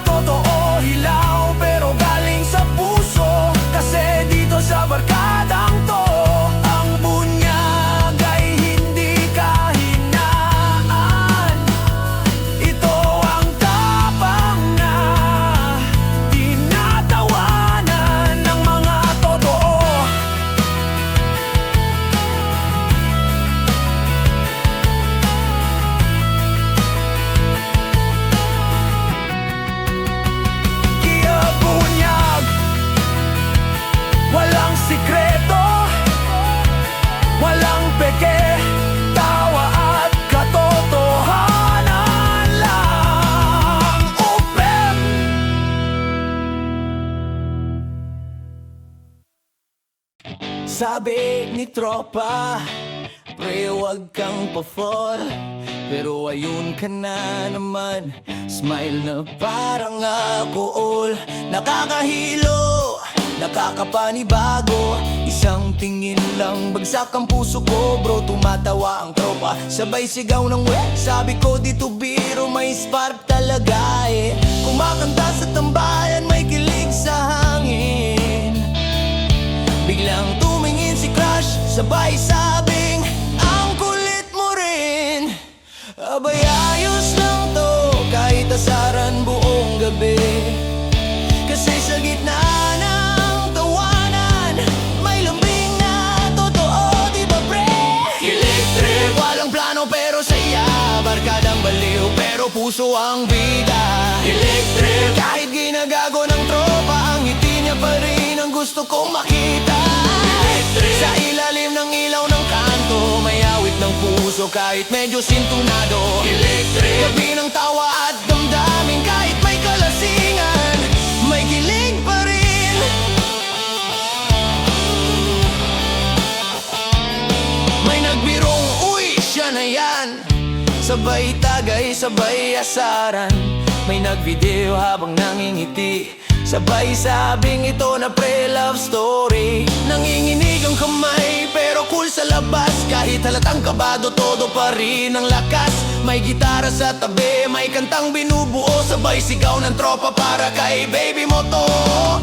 [SPEAKER 1] Totoo, hilaw, pero galing sa puso, kasi dito sa barkadang to, ang bunyag ay hindi kahinaan. Ito ang tapang na tinatawanan ng mga totoo. Kaya bunyag, walang sikreto, walang peke, tawa at katotohanan lang. Upem! Sabi ni tropa, Pre, wag kang pa-fall, pero ayun ka na naman. Smile na parang alcohol, nakakahilo, nakakapanibago. Isang tingin lang, bagsak ang puso ko. Bro, tumatawa ang tropa, sabay sigaw ng we. Sabi ko dito biro, may spark talaga eh. Kumakanta sa tambayan, may kilig sa hangin. Biglang tumingin si Crush, sabay sabing, ang kulit mo rin. Abay ayos lang to, kahit asaran buong gabi. Kasi sa gitna ng tawanan, may lambing na totoo, di ba pre? Kilig trip, walang plano pero saya. Barkadang baliw pero puso ang bida. Kilig trip, kahit ginagago ng tropa, ang ngiti niya pa rin ang gusto kong makita. Sa ilalim ng ilaw ng kanto, may awit ng puso kahit medyo sintunado. Gabi ng tawa at damdamin, kahit may kalasingan, may kilig pa rin. May nagbirong, uy, siya na yan. Sabay tagay, sabay asaran. May nagvideo habang nangingiti, sabay sabing ito na pre-love story. Nanginginig ang kamay pero cool sa labas. Kahit halatang kabado, todo pa rin ang lakas. May gitara sa tabi, may kantang binubuo. Sabay sigaw ng tropa para kay baby mo to.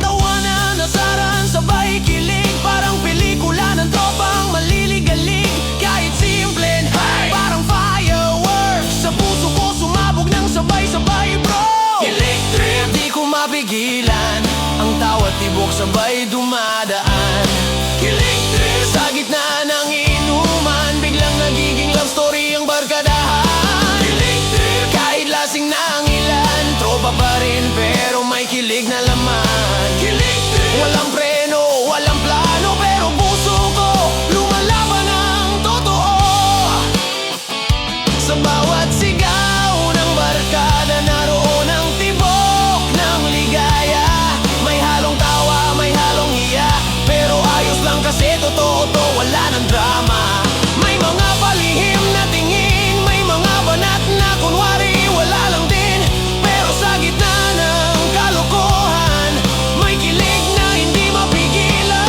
[SPEAKER 1] Tawanan, asaran, sabay kilig. Parang pelikula ng tropang maliligalig. Kahit simple, parang fireworks. Sa puso ko sumabog ng sabay-sabay bro. Kilig trip, di ko mapigilan. Ang tawa tibok sabay dumadaan. Kilig trip, sa gitna ng inuman, biglang nagiging love story ang barkadahan. Kilig trip, kahit lasing na ang ilan, tropa pa rin pero may kilig na laman. Kilig trip, walang preno, walang plano, pero puso ko lumalaban ng totoo. Sa bawat sigaw ng barkada, naroon ang tibok ng ligaya. May halong tawa, may halong hiya, pero ayos lang kasi totoo to, wala ng drama. May mga palihim na tingin, may mga banat na kunwari wala lang din. Pero sa gitna ng kalokohan, may kilig na hindi mapigilan.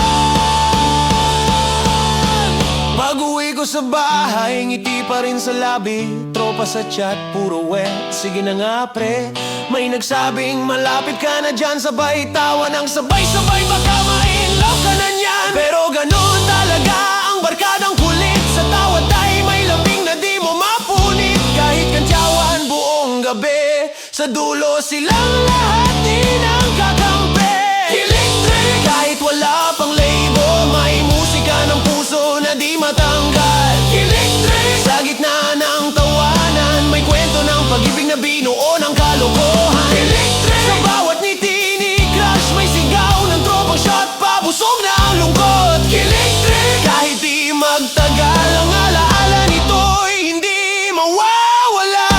[SPEAKER 1] Pag-uwi ko sa bahay, ngiti pa rin sa labi. Tropa sa chat, puro wet, sige na nga pre. May nagsabing malapit ka na dyan, sabay tawa ng sabay-sabay, baka ma-inlove ka na niyan. Pero ganun talaga ang barkadang kulit, sa tawad ay may lambing na di mo mapunit. Kahit kantyawan buong gabi, sa dulo silang lahat din ang kakampi. Kilig trip, kahit wala pang label, may musika ng puso na di matanggal. Kilig trip, sa gitna ng tawanan, may kwento ng pag-ibig na binuo ng kalokohan. Kilig trip, sa bawat ngiti ni Crush, may sigaw ng tropang shot, pabusog na ang lungkot. Kilig trip, kahit di magtagal, ang alaala nito'y hindi mawawala.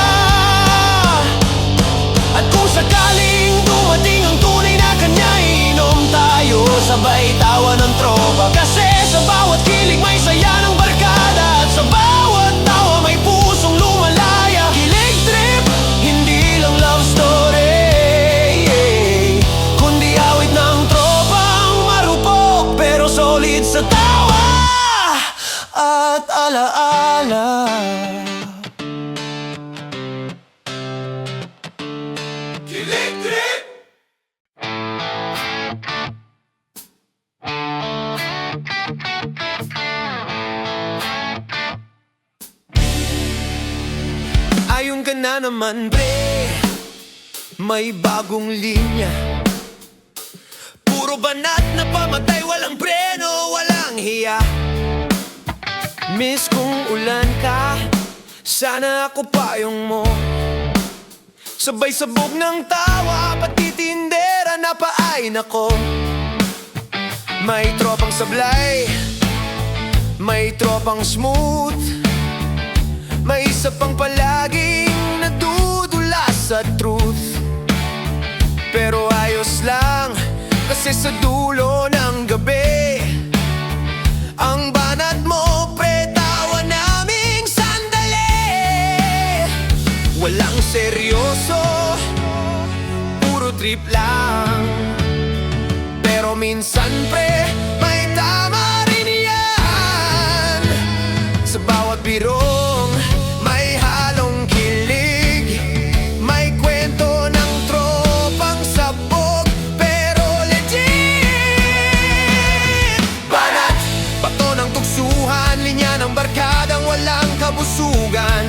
[SPEAKER 1] At kung sakaling dumating ang tunay na kanya, inom tayo, sabay tawa ng tropa. Kasi sa bawat kilig may saya ng barkada, at sa bawat tawa may pusong lumalaya. Kilig trip, hindi lang love story, kundi awit ng tropang marupok, pero solid sa tawa at alaala. Kilig trip! Ayun ka na naman pre, may bagong linya. Puro banat na pamatay, walang preno, walang hiya. Miss kung ulan ka, sana ako payong mo. Sabay sabog ng tawa, pati tindera na paay nako. May tropang sablay, may tropang smooth, may isa pang palaging nadudula sa truth. Pero ayos lang, kasi sa dulo ng gabi, ang banat mo pre, tawa na walang seryoso, puro trip lang. Pero minsan pre, may tama rin yan. Sa bawat birong may halong kilig, may kwento ng tropang sabog, pero legit. Banat, bato ng tuksuhan, linya ng barkadang walang kabusugan.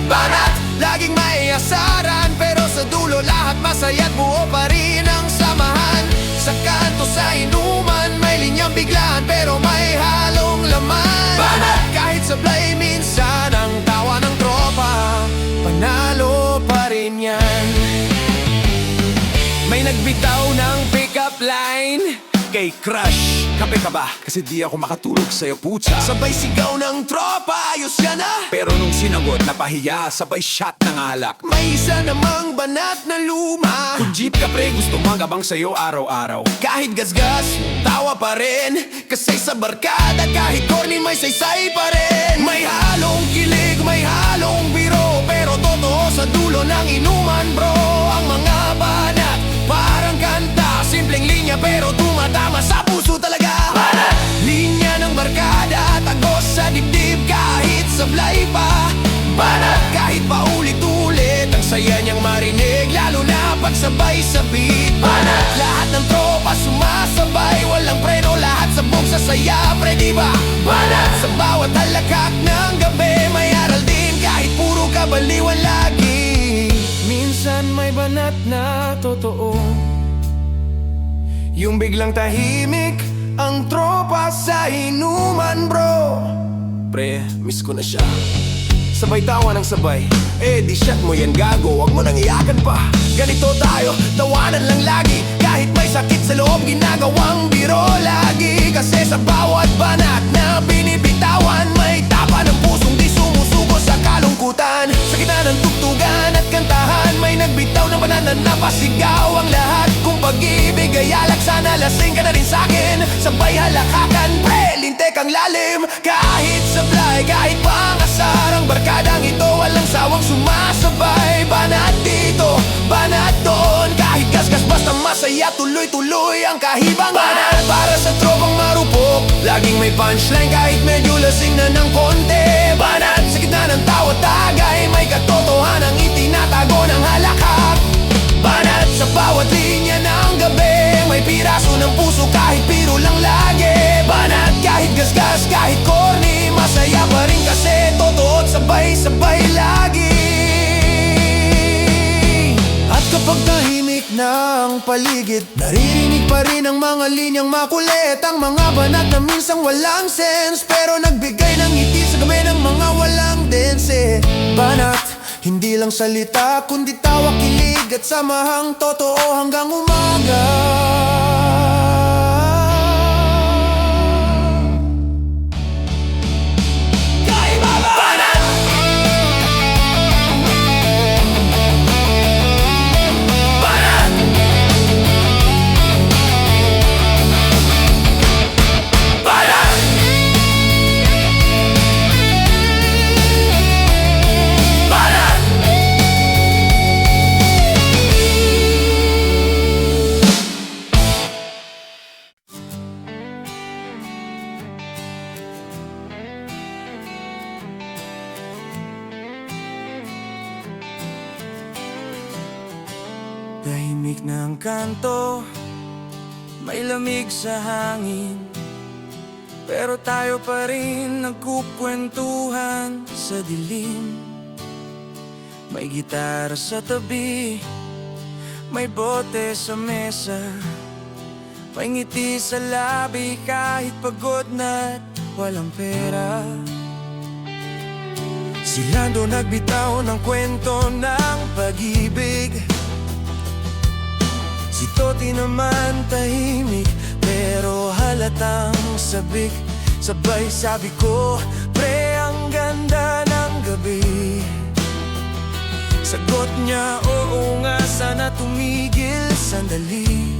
[SPEAKER 1] Banat, laging may asaran, pero sa dulo lahat masaya't buo pa rin ang samahan. Sa kanto sa inuman, may linyang biglaan, pero may halong laman. Banat, kahit sablay minsan ang tawa ng tropa, panalo pa rin yan. May nagbitaw ng pick-up line kay Crush, kape ka ba? Kasi di ako makatulog sa'yo, putya. Sabay sigaw ng tropa, ayos ka na. Pero nung sinagot, napahiya, sabay shot ng alak. May isa namang banat na luma. Kung jeep ka pre, gusto magabang sa'yo araw-araw. Kahit gasgas, tawa pa rin. Kasi sa barkada, kahit corny, may saysay pa rin. May halong kilig, may halong biro, pero totoo sa dulo ng inuman bro. Ang mga banat, parang kanta, simpleng linya pero tumatama sa puso talaga. Banat, linya ng barkada, tagos sa dibdib kahit sablay pa. Banat, kahit paulit-ulit, ang saya niyang marinig, lalo na pagsabay sa beat. Banat, lahat ng tropa sumasabay, walang preno, lahat sabog sa saya, pre diba? Banat, sa bawat halakak ng gabi, may aral din kahit puro kabaliwan lagi. Minsan may banat na totoo, yung biglang tahimik ang tropa sa inuman bro. Pre, miss ko na siya. Sabay tawa ng sabay, eh di shot mo yan gago, wag mo nang iyakan pa. Ganito tayo, tawanan lang lagi, kahit may sakit sa loob, ginagawang biro lagi. Kasi sa bawat banat na binibitawan, may tapa ng pusong di sumusuko sa kalungkutan. Sa gitna ng tugtugan at kantahan, may nagbitaw ng banana na pasigaw ang lahat. Kung pag-ibig ay alak, sana lasing ka na rin sa'kin. Sabay halakakan, pre, lintek ang lalim. Kahit sablay, kahit pangasar, ang barkadang ito walang sawang sumasabay. Banat dito, banat doon, kahit gasgas basta masaya, tuloy-tuloy ang kahibang. Banat para sa tropang marupok, laging may punchline kahit medyo lasing na ng konti. Banat sa gitna ng tawa tagay, may katotohanang itinatago ng halakak. Banat sa bawat linya ng gabi, may piraso ng puso kahit biro lang lagi. Banat kahit gasgas, kahit corny, masaya pa rin kasi totoo at sabay-sabay lagi. At kapag tahimik na ang paligid, naririnig pa rin ang mga linyang makulit. Ang mga banat na minsang walang sense, pero nagbigay ng ngiti sa gabi ng mga walang dense. Banat, hindi lang salita, kundi tawa, kilig at samahang totoo hanggang umaga. Tahimik na ang kanto, may lamig sa hangin, pero tayo pa rin nagkukwentuhan sa dilim. May gitara sa tabi, may bote sa mesa, may ngiti sa labi kahit pagod na't walang pera. Sila doon nagbitaw ng kwento ng pag-ibig, si Toti naman tahimik pero halatang sabik. Sabay sabi ko, pre, ang ganda ng gabi. Sagot niya, oo nga, sana tumigil sandali.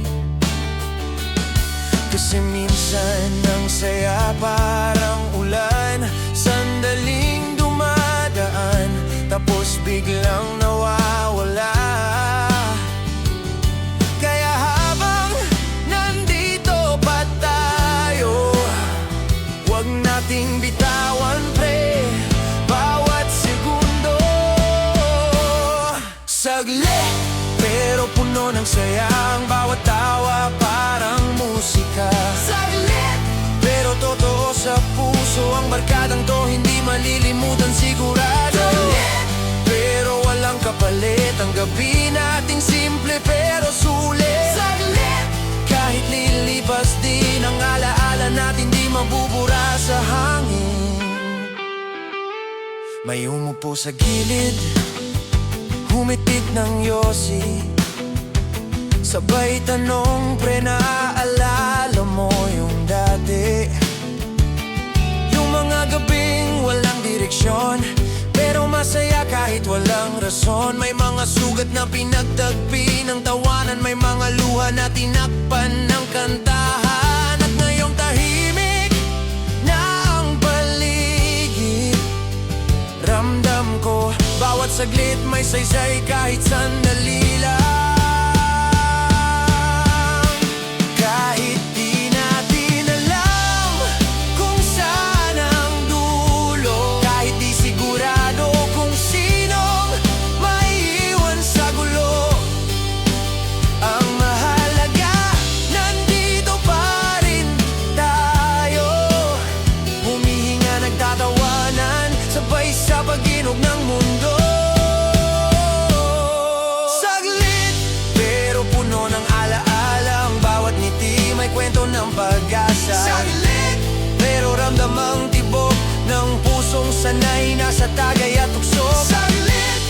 [SPEAKER 1] Kasi minsan ang saya parang ulan, sandaling dumadaan, tapos oras biglang nawawala. Kaya habang nandito pa tayo, huwag nating bitawan pre, bawat segundo. Saglit, pero puno ng sayang bawat tawa parang musika. Saglit, pero totoo sa puso ang barkadang to, hindi malilimutan sigurado. Saglit, pero walang kapalit ang gabi nating simple pero sulit. Saglit, kahit lilipas din ang alaala natin, di mabubura sa hangin. May umupo sa gilid, humitik ng yosi, sabay tanong pre, naaalala mo yung dati? Yung mga gabing walang direksyon, pero masaya kahit walang rason. May mga sugat na pinagtagpi ng tawanan, may mga luha na tinakpan ng kantahan. At ngayong tahimik na ang paligid, ramdam ko bawat saglit may saysay kahit sandali lang. Kahit di natin alam kung saan ang dulo, kahit di sigurado kung sinong maiiwan sa gulo, ang mahalaga nandito pa rin tayo, humihinga nagtatawanan, sabay sa pag-inog ng mundo. Saglit, pero puno ng alaala ang bawat ngiti, may kwento ng pag-asa. Saglit, pero ramdam ang tibok ng pusong sanay nasa tagay at tuksok. Saglit,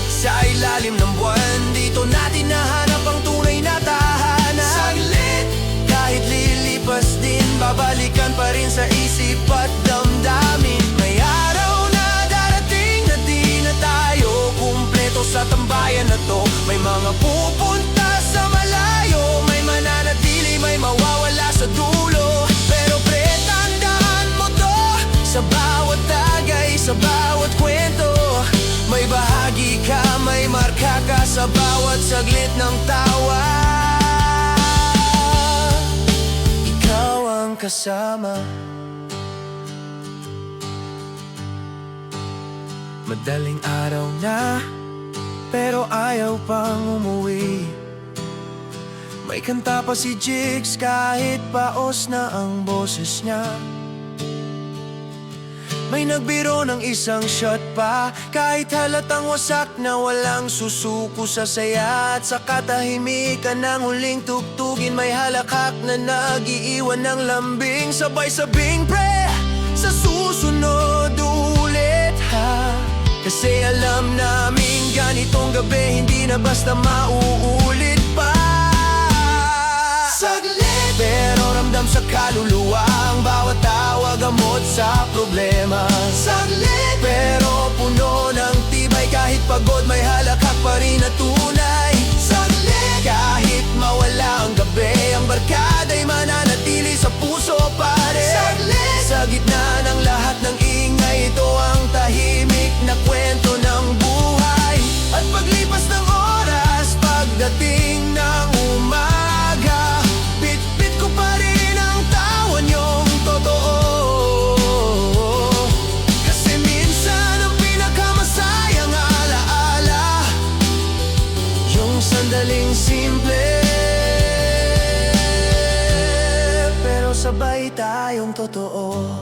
[SPEAKER 1] sa ilalim ng buwan, dito natin nahanap ang tunay na tahanan. Saglit, kahit lilipas din, babalikan pa rin sa isip at damdamin. May araw na darating na di na tayo kumpleto sa tambayan na to. May mga pupunta sa malayo, may mananatili, may mawawala sa dulo. Pero pre, tandaan mo to, sa bawat tagay, sa bawat kwento, may bahagi ka, may marka ka sa bawat saglit ng tawa. Ikaw ang kasama. Madaling araw na, pero ayaw pang umuwi. May kanta pa si Jigs kahit paos na ang boses niya. May nagbiro ng isang shot pa, kahit halatang wasak na walang susuko sa saya. At sa katahimikan ng huling tugtugin, may halakhak na nag-iiwan ng lambing. Sabay sabing pre, sa susunod ulit ha, kasi alam namin ganitong gabi hindi na basta mauulit pa. Saglit, pero ramdam sa kaluluwa ang bawat tawa, gamot sa problema. Saglit, pero puno ng tibay, kahit pagod may halakhak pa rin na tunay. Saglit, kahit mawala ang gabi, ang barkada'y mananatili sa puso pa rin. Saglit, sa gitna ng lahat ng ingay, ito ang tahimik na kwento ng buhay. At paglipas ng oras, pagdating ng umaga, bit-bit ko pa rin ang tawa niyong totoo. Kasi minsan ang pinakamasayang alaala, yung sandaling simple, pero sabay tayong totoo.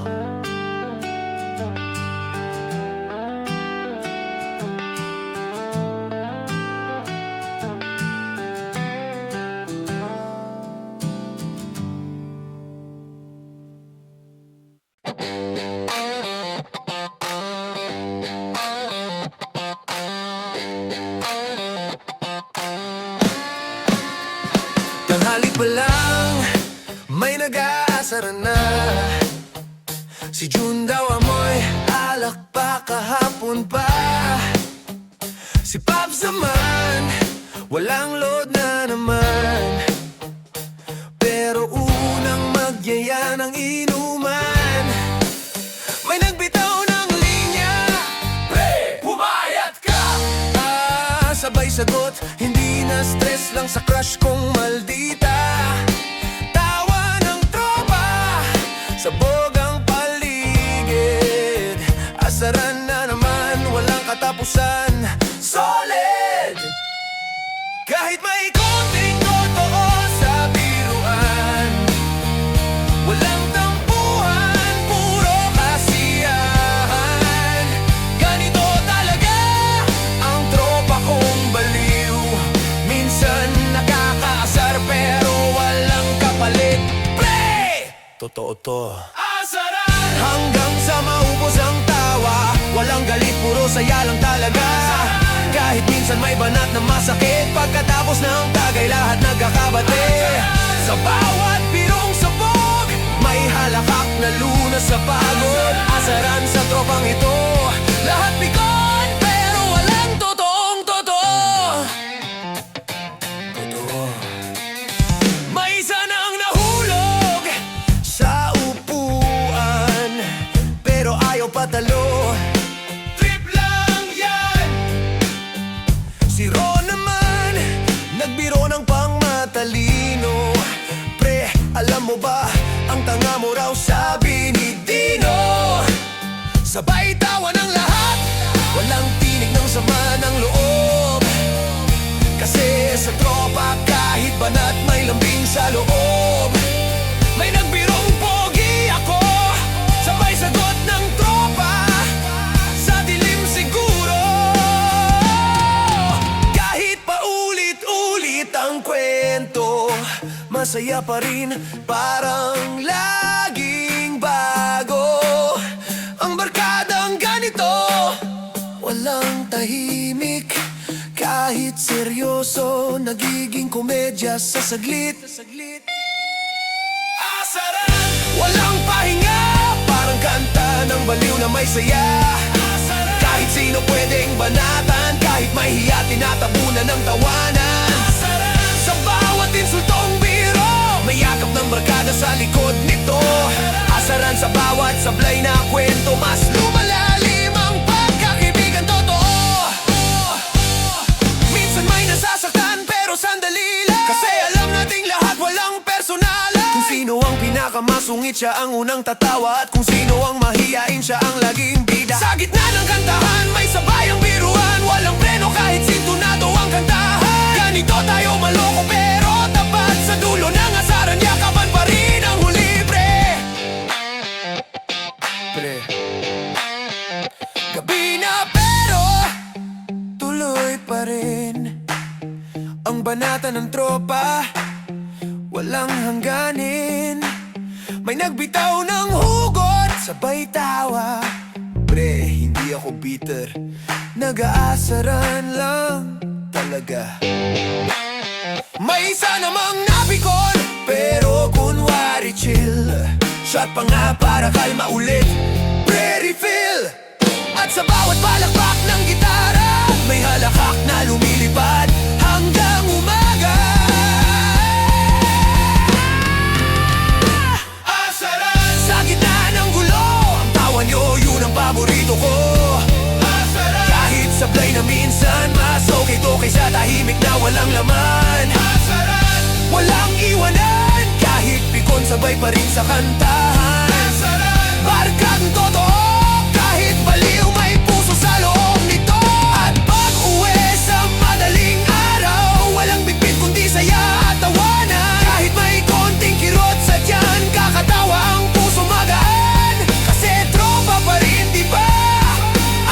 [SPEAKER 1] Tanghali pa lang, may nag-aasara na. Si June daw amoy alak pa kahapon pa. Si Pops naman, walang load na naman, pero unang magyaya ng inuman. May nagbitaw ng linya, pre, pumayat ka! sabay sagot, hindi na stress lang sa crush kong maldita. Tawa ng tropa, sabog ang paligid. Asaran na naman, walang katapusan. Solid! Kahit may konting totoo sa biruan, walang tampuhan, puro kasiyahan. Ganito talaga ang tropa kong baliw. Minsan nakakaasar pero walang kapalit. Pre! Totoo to. Asaran! Hanggang sa maubos ang tawa, walang galit, puro saya lang talaga. Kahit minsan may banat na masakit, pagkatapos ng tagay lahat nagkakabate. Sa bawat birong sabog, may halakak na lunas sa pagod. Asaran sa tropang ito, lahat pikon pero walang totoong totoo. Totoo. May isa nang nahulog sa upuan, pero ayaw patalo. Trip lang yan. Si Ron naman, nagbiro ng pangmatalino. Pre, alam mo ba, ang tanga mo raw sabi ni Dino. Sabay tawa ng lahat, walang tinig ng sama ng loob. Kasi sa tropa kahit banat may lambing sa loob. May nagbirong pogi ako, sabay sagot ng tropa, sa dilim siguro. Kahit paulit-ulit ang kwento, masaya pa rin, parang laging bago. Ang barkadang ganito, walang tahimik. Kahit seryoso, nagiging komedya sa saglit. Asaran! Walang pahinga, parang kanta ng baliw na may saya. Asaran! Kahit sino pwedeng banatan, kahit may hiya, tinatabunan ng tawanan. Asaran! Sa bawat insultong biro, may yakap ng barkada sa likod nito. Asaran sa bawat sablay na kwento, mas lumalalim ang pagkakaibigan totoo. Minsan may nasasaktan pero sandali lang, kasi alam nating lahat walang personalan. Kung sino ang pinakamasungit, siya ang unang tatawa. At kung sino ang mahiyain, siya ang laging bida. Sa gitna ng kantahan, may sabayang biruan, walang preno kahit sintonado ang kantahan. Ganito tayo maloko pero tapat, sa dulo ng asaran yakapan pa rin ang huli, pre. Pre. Gabi na pero tuloy pa rin ang banata ng tropa, walang hangganin. May nagbitaw ng hugot, sabay tawa. Pre, hindi ako bitter, nag-aasaran lang talaga. May isa namang napikon, pero kunwari chill. Shot pa nga para kalma ulit, pre-refill. At sa bawat palakpak ng gitara, may halakak na lumilipad hanggang umaga. Asaran! Sa gitna ng gulo, ang tawa nyo, yun ang paborito ko. Asaran! Kahit sablay na minsan, mas okay to kaysa tahimik na walang laman. Asaran! Walang iwanan, kahit pikon sabay pa rin sa kantahan. Asaran! Barkang totoo, kahit baliw may puso sa loob nito. At pag-uwi sa madaling araw, walang bitbit kundi saya at tawanan. Kahit may konting kirot sa tiyan, kakatawa ang puso magaan. Kasi tropa pa rin, di ba?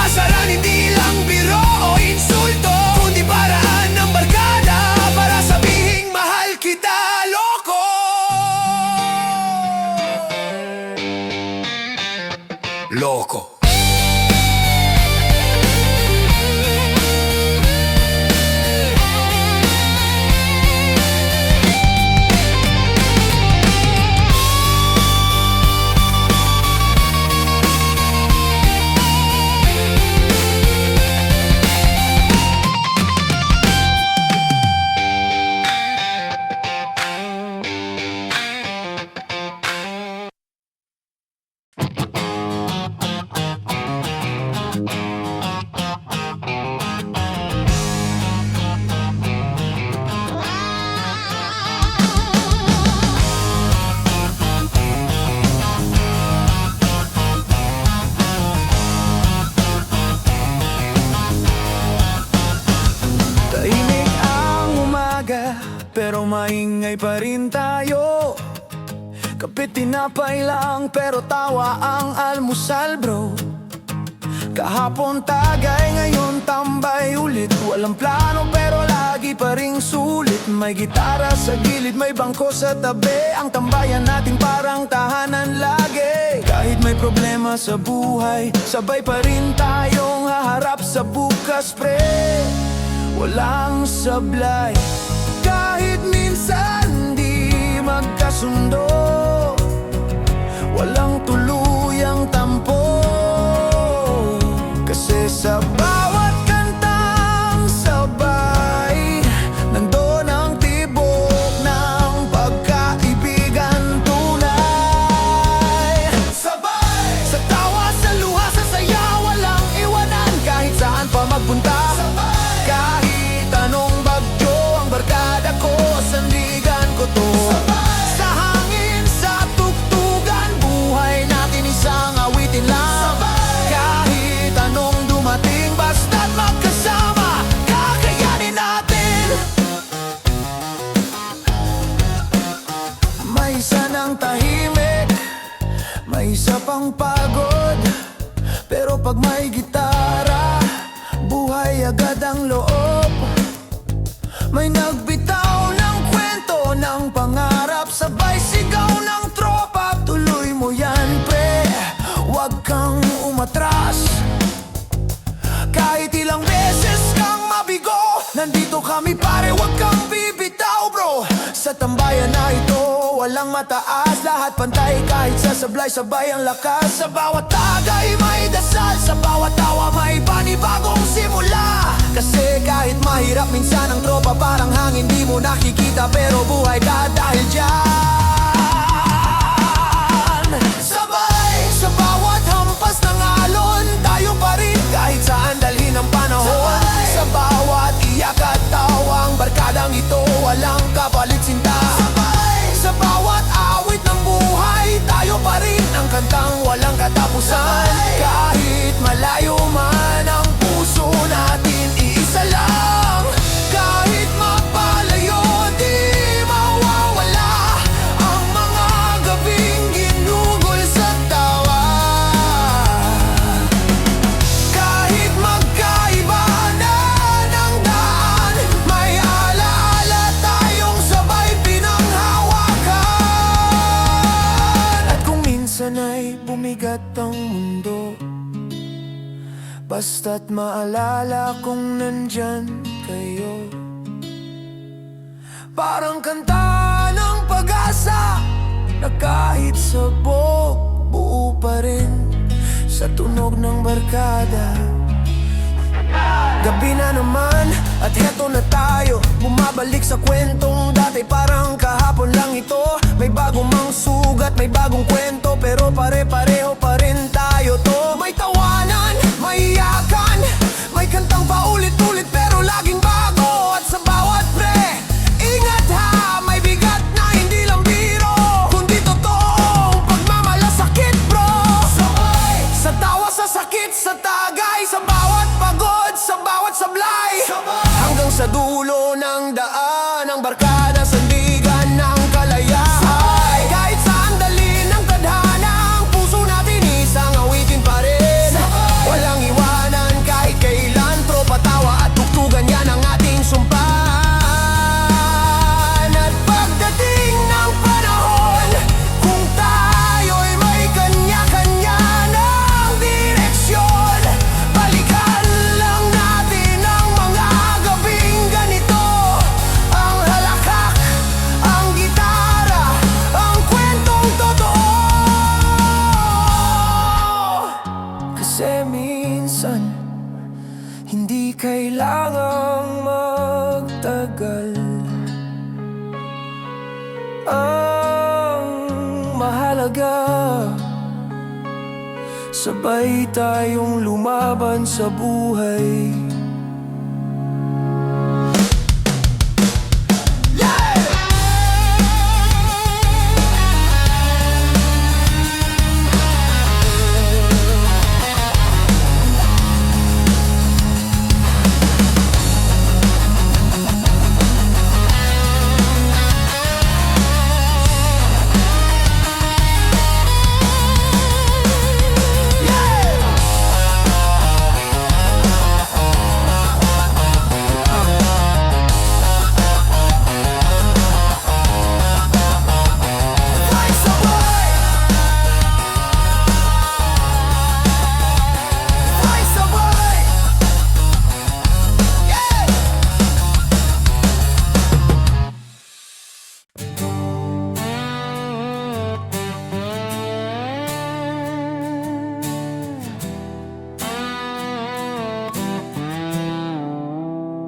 [SPEAKER 1] Asaran hindi lang biro o insulto, kundi paraan ng barkada para sabihing mahal kita, loko. pero maingay pa rin tayo. Kapit tinapay lang pero tawa ang almusal bro. Kahapon tagay, ngayon tambay ulit. Walang plano pero lagi pa ring sulit. May gitara sa gilid, may bangko sa tabi. Ang tambayan natin parang tahanan lagi. Kahit may problema sa buhay, sabay pa rin tayong haharap sa bukas pre. Walang sablay, kahit minsan di magkasundo. Walang tuluyang tampo, kasi sa bawat kantang sabay nandoon ang tibok ng pagkaibigan tunay. Sabay! Sa tawa, sa luha, sa saya, walang iwanan. Kahit saan pa magpunta, sabay! Kahit anong bagyo, ang barkada ko, sandigan ko to. Sabay! Sa hangin, sa tugtugan, buhay natin isang awitin lang. Sabay! Kahit anong dumating, basta't magkasama, kakayanin natin. May isa ng tahimik, may isa pang pagod. Pero pag may gitara, buhay agad ang loob. May nagbitaw ng kwento ng pangarap, sabay sigaw ng tropa. Tuloy mo yan pre, huwag kang umatras. Kahit ilang beses kang mabigo, nandito kami pare, huwag kang bibitaw bro. Sa tambayan na ito, walang mataas, lahat pantay kahit sa sablay, sabay ang lakas. Sa bawat tagay may dasal, sa bawat tawa may panibagong simula. Kasi kahit mahirap minsan ang tropa parang hangin, di mo nakikita pero buhay ka dahil dyan. Sabay, sa bawat hampas ng alon, tayo pa rin kahit saan dalhin ang panahon. Sabay, sa bawat iyak at tawang barkadang ito, walang kapalit sinta. Sabay, sa bawat awit ng buhay, tayo pa rin ang kantang walang katapusan. Sabay, kahit malayo man ang puso natin, iisa lang. Kahit mapalayo, di mawawala ang mga gabing ginugol sa tawa. Kahit magkaiba na ng daan, may alaala tayong sabay pinanghawakan. At kung minsan ay bumigat ang mundo, basta't maalala kung nandyan kayo. Parang kanta ng pag-asa na kahit sabog, buo pa rin sa tunog ng barkada. Gabi na naman at heto na tayo, bumabalik sa kwentong dati, parang kahapon lang ito. May bagong mang sugat, may bagong kwento, pero pare-pareho pa rin tayo to. May tawanan, may iyakan, may kantang paulit-ulit pero laging bago. At sa bawat pre, ingat ha, may bigat na hindi lang biro, kundi totoong pagmamalasakit bro. Sabay, sa tawa, sa sakit, sa tagay, sa bawat pagod, sa bawat sablay. Sabay, hanggang sa dulo ng daan, ang barkada, sandigan ng kalayaan. Sabay, kahit saan dalhin ng tadhana, ang puso natin isang awitin pa rin. Sabay, walang iwanan kahit kailan, tropa, tawa at tugtugan, yan ang ating sumpan. At pagdating ng panahon, kung tayo'y may kanya-kanya ng direksyon, balikan lang natin ang mga gabing ganito. Ang halakhak, ang gitara, ang kwentong totoo. Kasi minsan hindi kailangang magtagal. Ang mahalaga, sabay tayong lumaban sa buhay.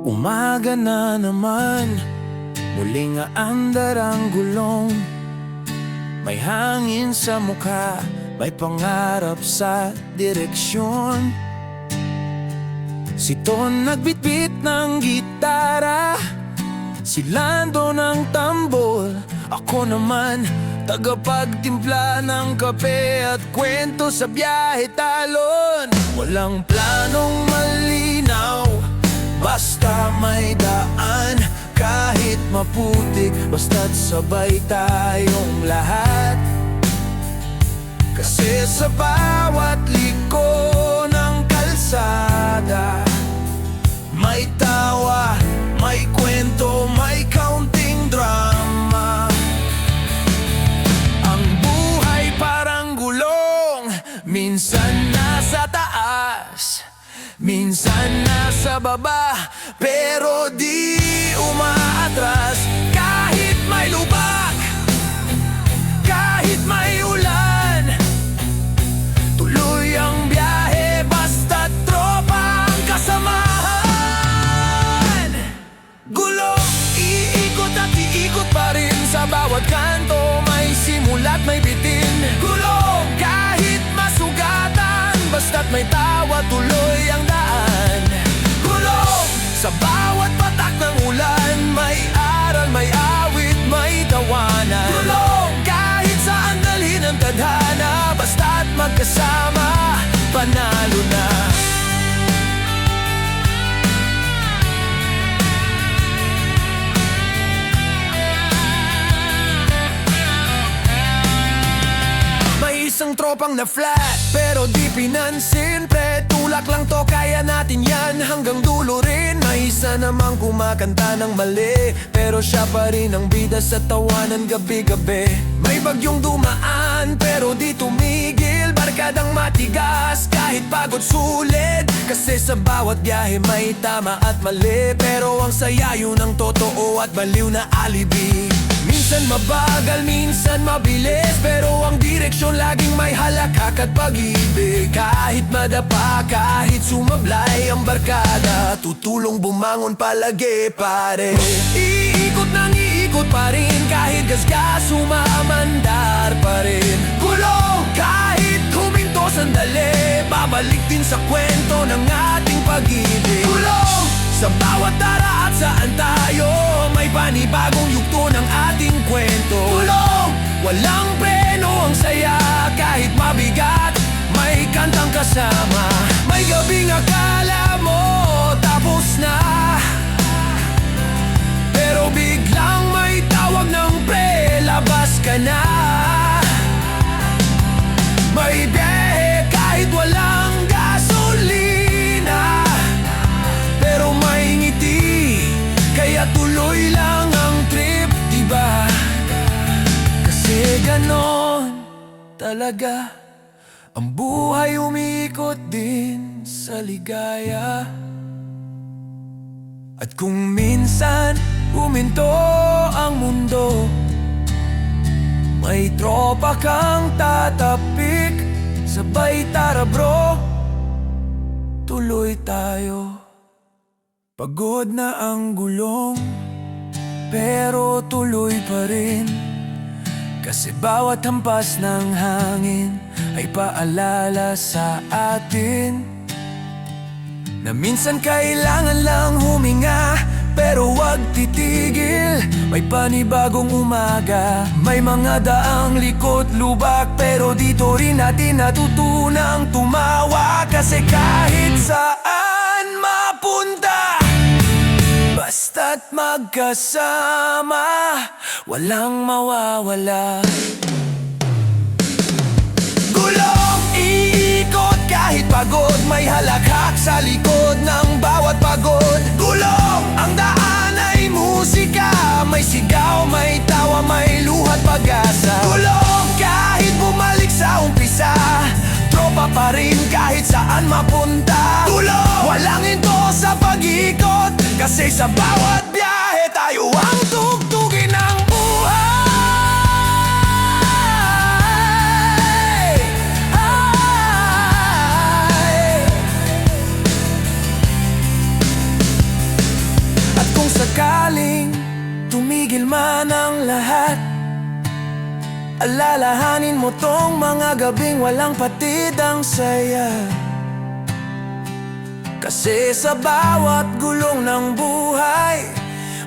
[SPEAKER 1] Umaga na naman, muling aandar ang gulong. May hangin sa mukha, may pangarap sa direksyon. Si Ton nagbitbit ng gitara, si Lando ng tambor. Ako naman, tagapagtimpla ng kape at kwento sa biyahe talon. Walang planong malinaw, basta may daan. Kahit maputik, basta't sabay tayong lahat. Kasi sa bawat liko ng kalsada, may tawa, may kwento, may kaunting drama. Ang buhay parang gulong, minsan nasa taas, minsan nasa baba, pero di umaatras. Kahit may lubak, kahit may ulan, tuloy ang biyahe basta't tropa ang kasamahan. Gulong, iikot at iikot pa rin. Sa bawat kanto may simula't may bitin. Gulong, kahit masugatan, basta't may tawa, tuloy ang daan. Gulong, sa bawat patak ng ulan, may aral, may awit, may tawanan. Gulong, kahit saan dalhin ang tadhana, basta't magkasama, panalo na. May isang tropang na flat, pero di pinansin. Pre, tulak lang to, kaya natin yan hanggang dulo rin. May isa namang kumakanta ng mali, pero siya pa rin ang bida sa tawanan gabi-gabi. May bagyong dumaan, pero di tumigil. Barkadang matigas, kahit pagod sulit. Kasi sa bawat biyahe may tama at mali, pero ang saya yun ang totoo at baliw na alibi. Minsan mabagal, minsan mabilis, pero ang direksyon laging may halakak at pag-ibig. Kahit madapa, kahit sumablay ang barkada, tutulong bumangon palagi pare. Iikot nang iikot pa rin, kahit gasgas umamandar pa rin. Gulong, kahit huminto sandali, babalik din sa kwento ng ating pag-ibig. Gulong, sa bawat tara at saan tayo, may panibagong yugto ng ating kwento. Gulong, walang preno, ang saya, kahit mabigat, may kantang kasama. May gabing akala mo tapos na, pero biglang may tawag ng pre, labas ka na. May biyahe kahit walang gasolina, pero may ngiti, kaya tuloy lang ang trip, diba? Kasi ganon talaga ang buhay, umiikot din sa ligaya. At kung minsan huminto ang mundo, may tropa kang tatapik. Sabay tara bro, tuloy tayo. Pagod na ang gulong, pero tuloy pa rin. Kasi bawat hampas ng hangin ay paalala sa atin na minsan kailangan lang huminga, pero wag titigil. May panibagong umaga, may mga daang likot lubak, pero dito rin natin natutunang tumawa. Kasi kahit saan mapunta, basta't magkasama, walang mawawala. Gulong, iikot kahit pagod, may halakhak sa likod ng bawat pagod. Gulong, ang daan ay musika, may sigaw, may tawa, may luhat pag-asa. Gulong, kahit bumalik sa umpisa, tropa pa rin kahit saan mapunta. Gulong, walang hinto sa pag-ikot, kasi sa bawat biyahe tayo ang tugtugin ng buhay. sakaling tumigil man ang lahat, alalahanin mo tong mga gabing walang patid ang saya. Kasi sa bawat gulong ng buhay,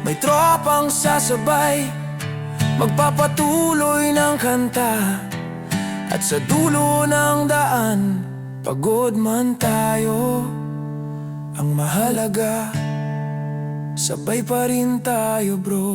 [SPEAKER 1] may tropang sasabay, magpapatuloy ng kanta. At sa dulo ng daan, pagod man tayo, ang mahalaga, sabay pa rin tayo bro.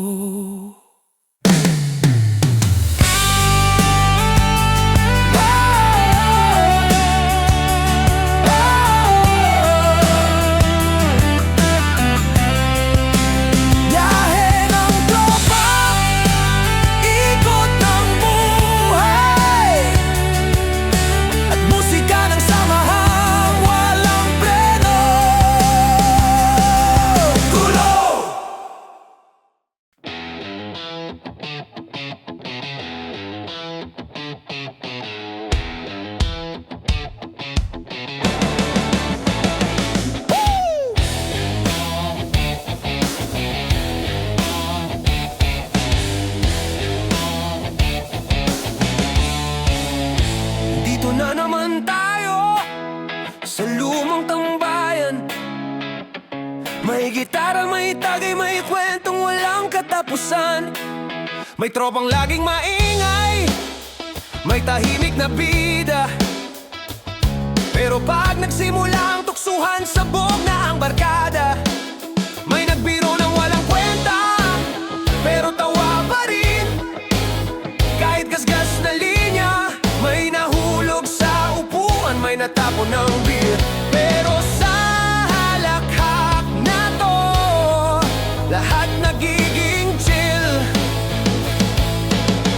[SPEAKER 1] Na naman tayo sa lumang tambayan, may gitara, may tagay, may kwentong walang katapusan. May tropang laging maingay, may tahimik na bida. Pero pag nagsimula ang tuksuhan, sabog na ang barkada. May nagbiro ng walang kwenta, pero tawa pa rin. Kahit gasgas na linya, may nahulog sa upuan, may natapon ng beer. Pero sa halakhak na to, lahat nagiging chill.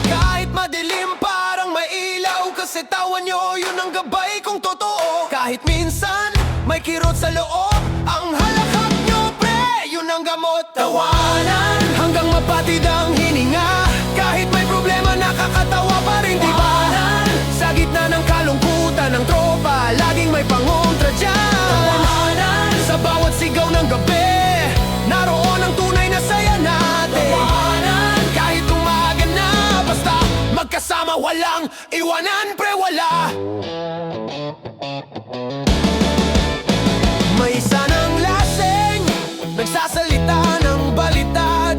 [SPEAKER 1] Kahit madilim parang may ilaw, kasi tawa nyo, yun ang gabay kong totoo. Kahit minsan may kirot sa loob, ang halakhak nyo pre, yun ang gamot. Tawanan hanggang mapatid ang hininga, kahit may problema nakakatawa pa rin, diba? Sa gitna ng kalungkutan ng tropa, laging may pangontra dyan. Tawanan sa bawat sigaw ng gabi, naroon ang tunay na saya natin. Tawanan kahit umaga na, basta magkasama, walang iwanan pre, wala. May isa ng lasing, nagsasalita ng balitad.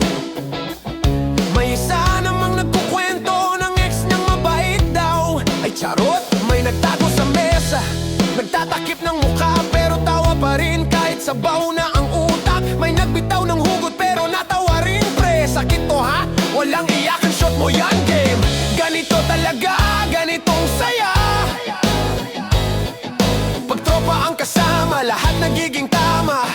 [SPEAKER 1] May isa namang nagkukwento ng ex niyang mabait daw. Ay charot, may nagtago sa mesa, nagtatakip ng mukha pero tawa pa rin kahit sabaw na ang utak. May nagbitaw ng hugot pero natawa rin pre. Sakit to ha, walang iyakan, shot mo yan game. Ganito talaga, ganitong saya. Pag tropa ang kasama, lahat nagiging tama.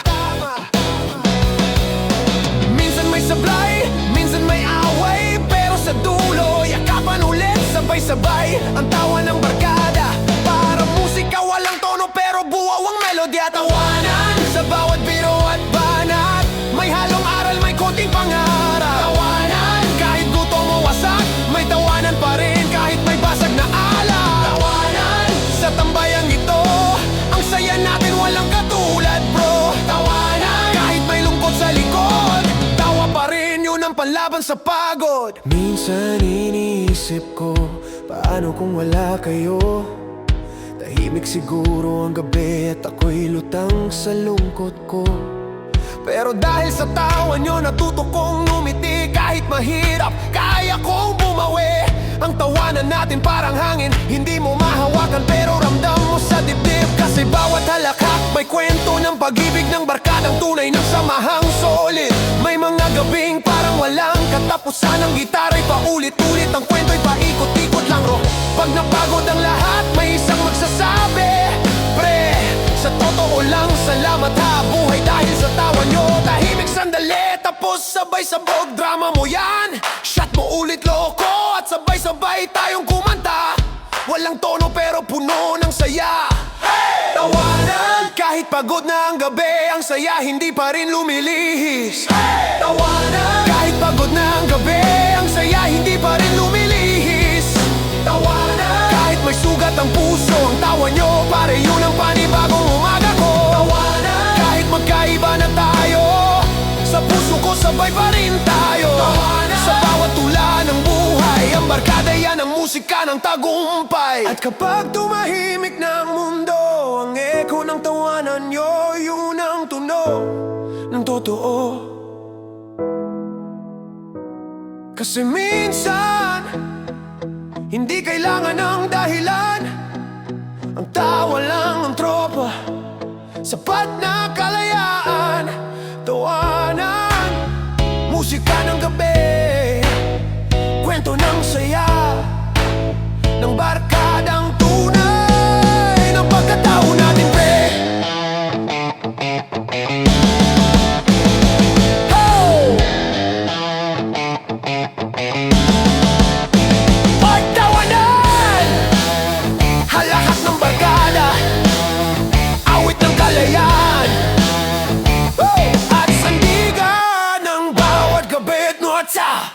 [SPEAKER 1] Minsan may sablay, minsan may away, pero sa dulo, yakapan ulit, sabay-sabay ang tawa ng barkada. Para musika walang tono pero buwaw ang melodya. Tawanan sa bawat biro at banat, may halong aral, may konting pangarap. Tawanan kahit gutom o wasak, may tawanan pa rin kahit may basag na alak. Tawanan sa tambayang ito, ang saya natin walang katulad bro. Tawanan kahit may lungkot sa likod, tawa pa rin, yun ang panlaban sa pagod. Minsan iniisip ko, paano kung wala kayo? Tahimik siguro ang gabi at ako'y lutang sa lungkot ko. Pero dahil sa tawa nyo, natuto kong ngumiti. Kahit mahirap, kaya kong bumawi. Ang tawanan natin parang hangin, hindi mo mahawakan pero ramdam mo sa dibdib. Kasi bawat halakhak may kwento ng pag-ibig ng barkadang tunay ng samahang solid. May mga gabing parang walang katapusan, ang gitara'y paulit-ulit, ang kwento'y paikot-ikot lang ro. Pag napagod ang lahat, may isang magsasabi, pre, sa totoo lang, salamat ha buhay dahil sa tawa nyo. Tahimik sandali, tapos sabay sabog, drama mo yan. Shot mo ulit loko, at sabay-sabay tayong kumanta. Walang tono pero puno ng saya. Hey! Tawanan kahit pagod na ang gabi, ang saya hindi pa rin lumilihis. Hey! Tawanan kahit pagod na ang gabi, ang saya hindi pa rin lumilihis. Tawanan kahit may sugat ang puso, ang tawa nyo pare yun ang panibagong umaga ko. Tawanan kahit magkaiba na tayo, sa puso ko sa sabay pa rin tayo. Sa bawat tula ng buhay, ang barkada yan ang musika ng tagumpay. At kapag tumahimik ng mundo, ang eko ng tawanan nyo, yun ang tunog ng totoo. Kasi minsan, hindi kailangan ng dahilan. Ang tawa lang ng tropa, sapat na kalayaan. Tawanan, musika ng gabi, kwento ng saya, ng barkadang tunay, ng pagkatao natin, pre. Pagtawanan, halahat ng barkada, awit ng kalayaan, at sandigan ng bawat gabi at notsa.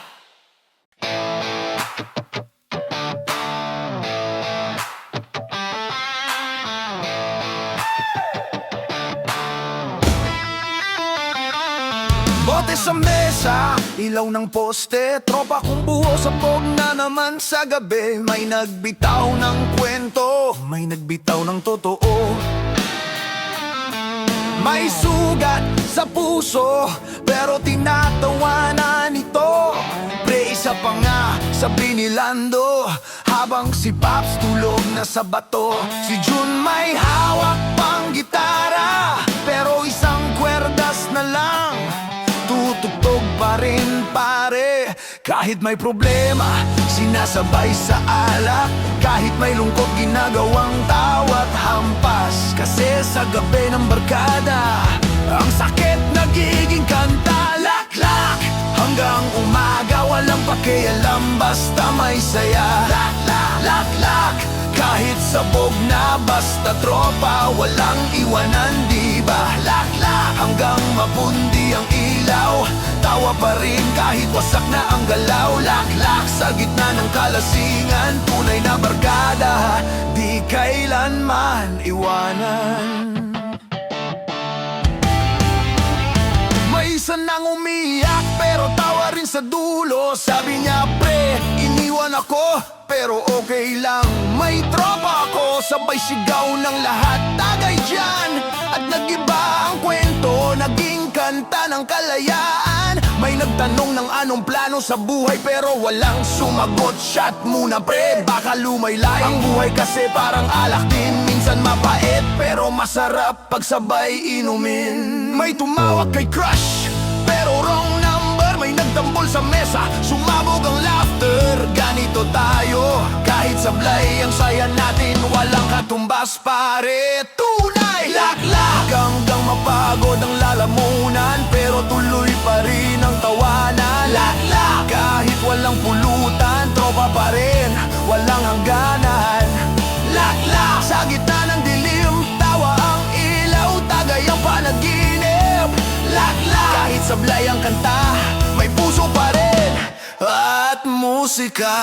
[SPEAKER 1] Bote sa mesa, ilaw ng poste, tropa kong buo sa pog na naman sa gabi. May nagbitaw ng kwento, may nagbitaw ng totoo. May sugat sa puso, pero tinatawanan ito. Pre, isa pa nga, sabi ni Lando, habang si Paps tulog na sa bato. Si Jun may hawak pang gitara, pero isang kwerdas na lang. Tutugtog pa rin pare, kahit may problema, sinasabay sa alak. Kahit may lungkot, ginagawang tawat hampas. Kasi sa gabi ng barkada, ang sakit nagiging kanta. Laklak, hanggang umaga, walang pakialam, basta may saya. Laklak, laklak, kahit sabog na, basta tropa, walang iwanan, diba? Laklak, hanggang mapundi ang ilaw, tawa pa rin kahit wasak na ang galaw. Laklak, sa gitna ng kalasingan, tunay na barkada, di kailanman iwanan. May isa nang umiyak, pero tawa rin sa dulo. Sabi niya, pre, iniwan ako, pero okay lang. May tropa ako, sabay sigaw ng lahat, tagay dyan. At nag-iba ang kwento, naging kanta ng kalayaan. May nagtanong ng anong plano sa buhay, pero walang sumagot. Shot muna, pre, baka lumaylay. Ang buhay kasi parang alak din, minsan mapait, pero masarap pag sabay inumin. May tumawag kay crush, pero wrong number. May nagdambol sa mesa, sumabog ang laughter. Ganito tayo, kahit sablay ang saya natin, walang katumbas pare. Tunay, laklak, hanggang mapagod ang lalamunan, pero tuloy pa rin ang tawanan. Laklak, kahit walang pulutan, tropa pa rin, walang hangganan. Laklak, sa gitna ng dilim, tawa ang ilaw, tagay ang panaginip. Laklak, kahit sablay ang kanta, may puso pa rin at musika.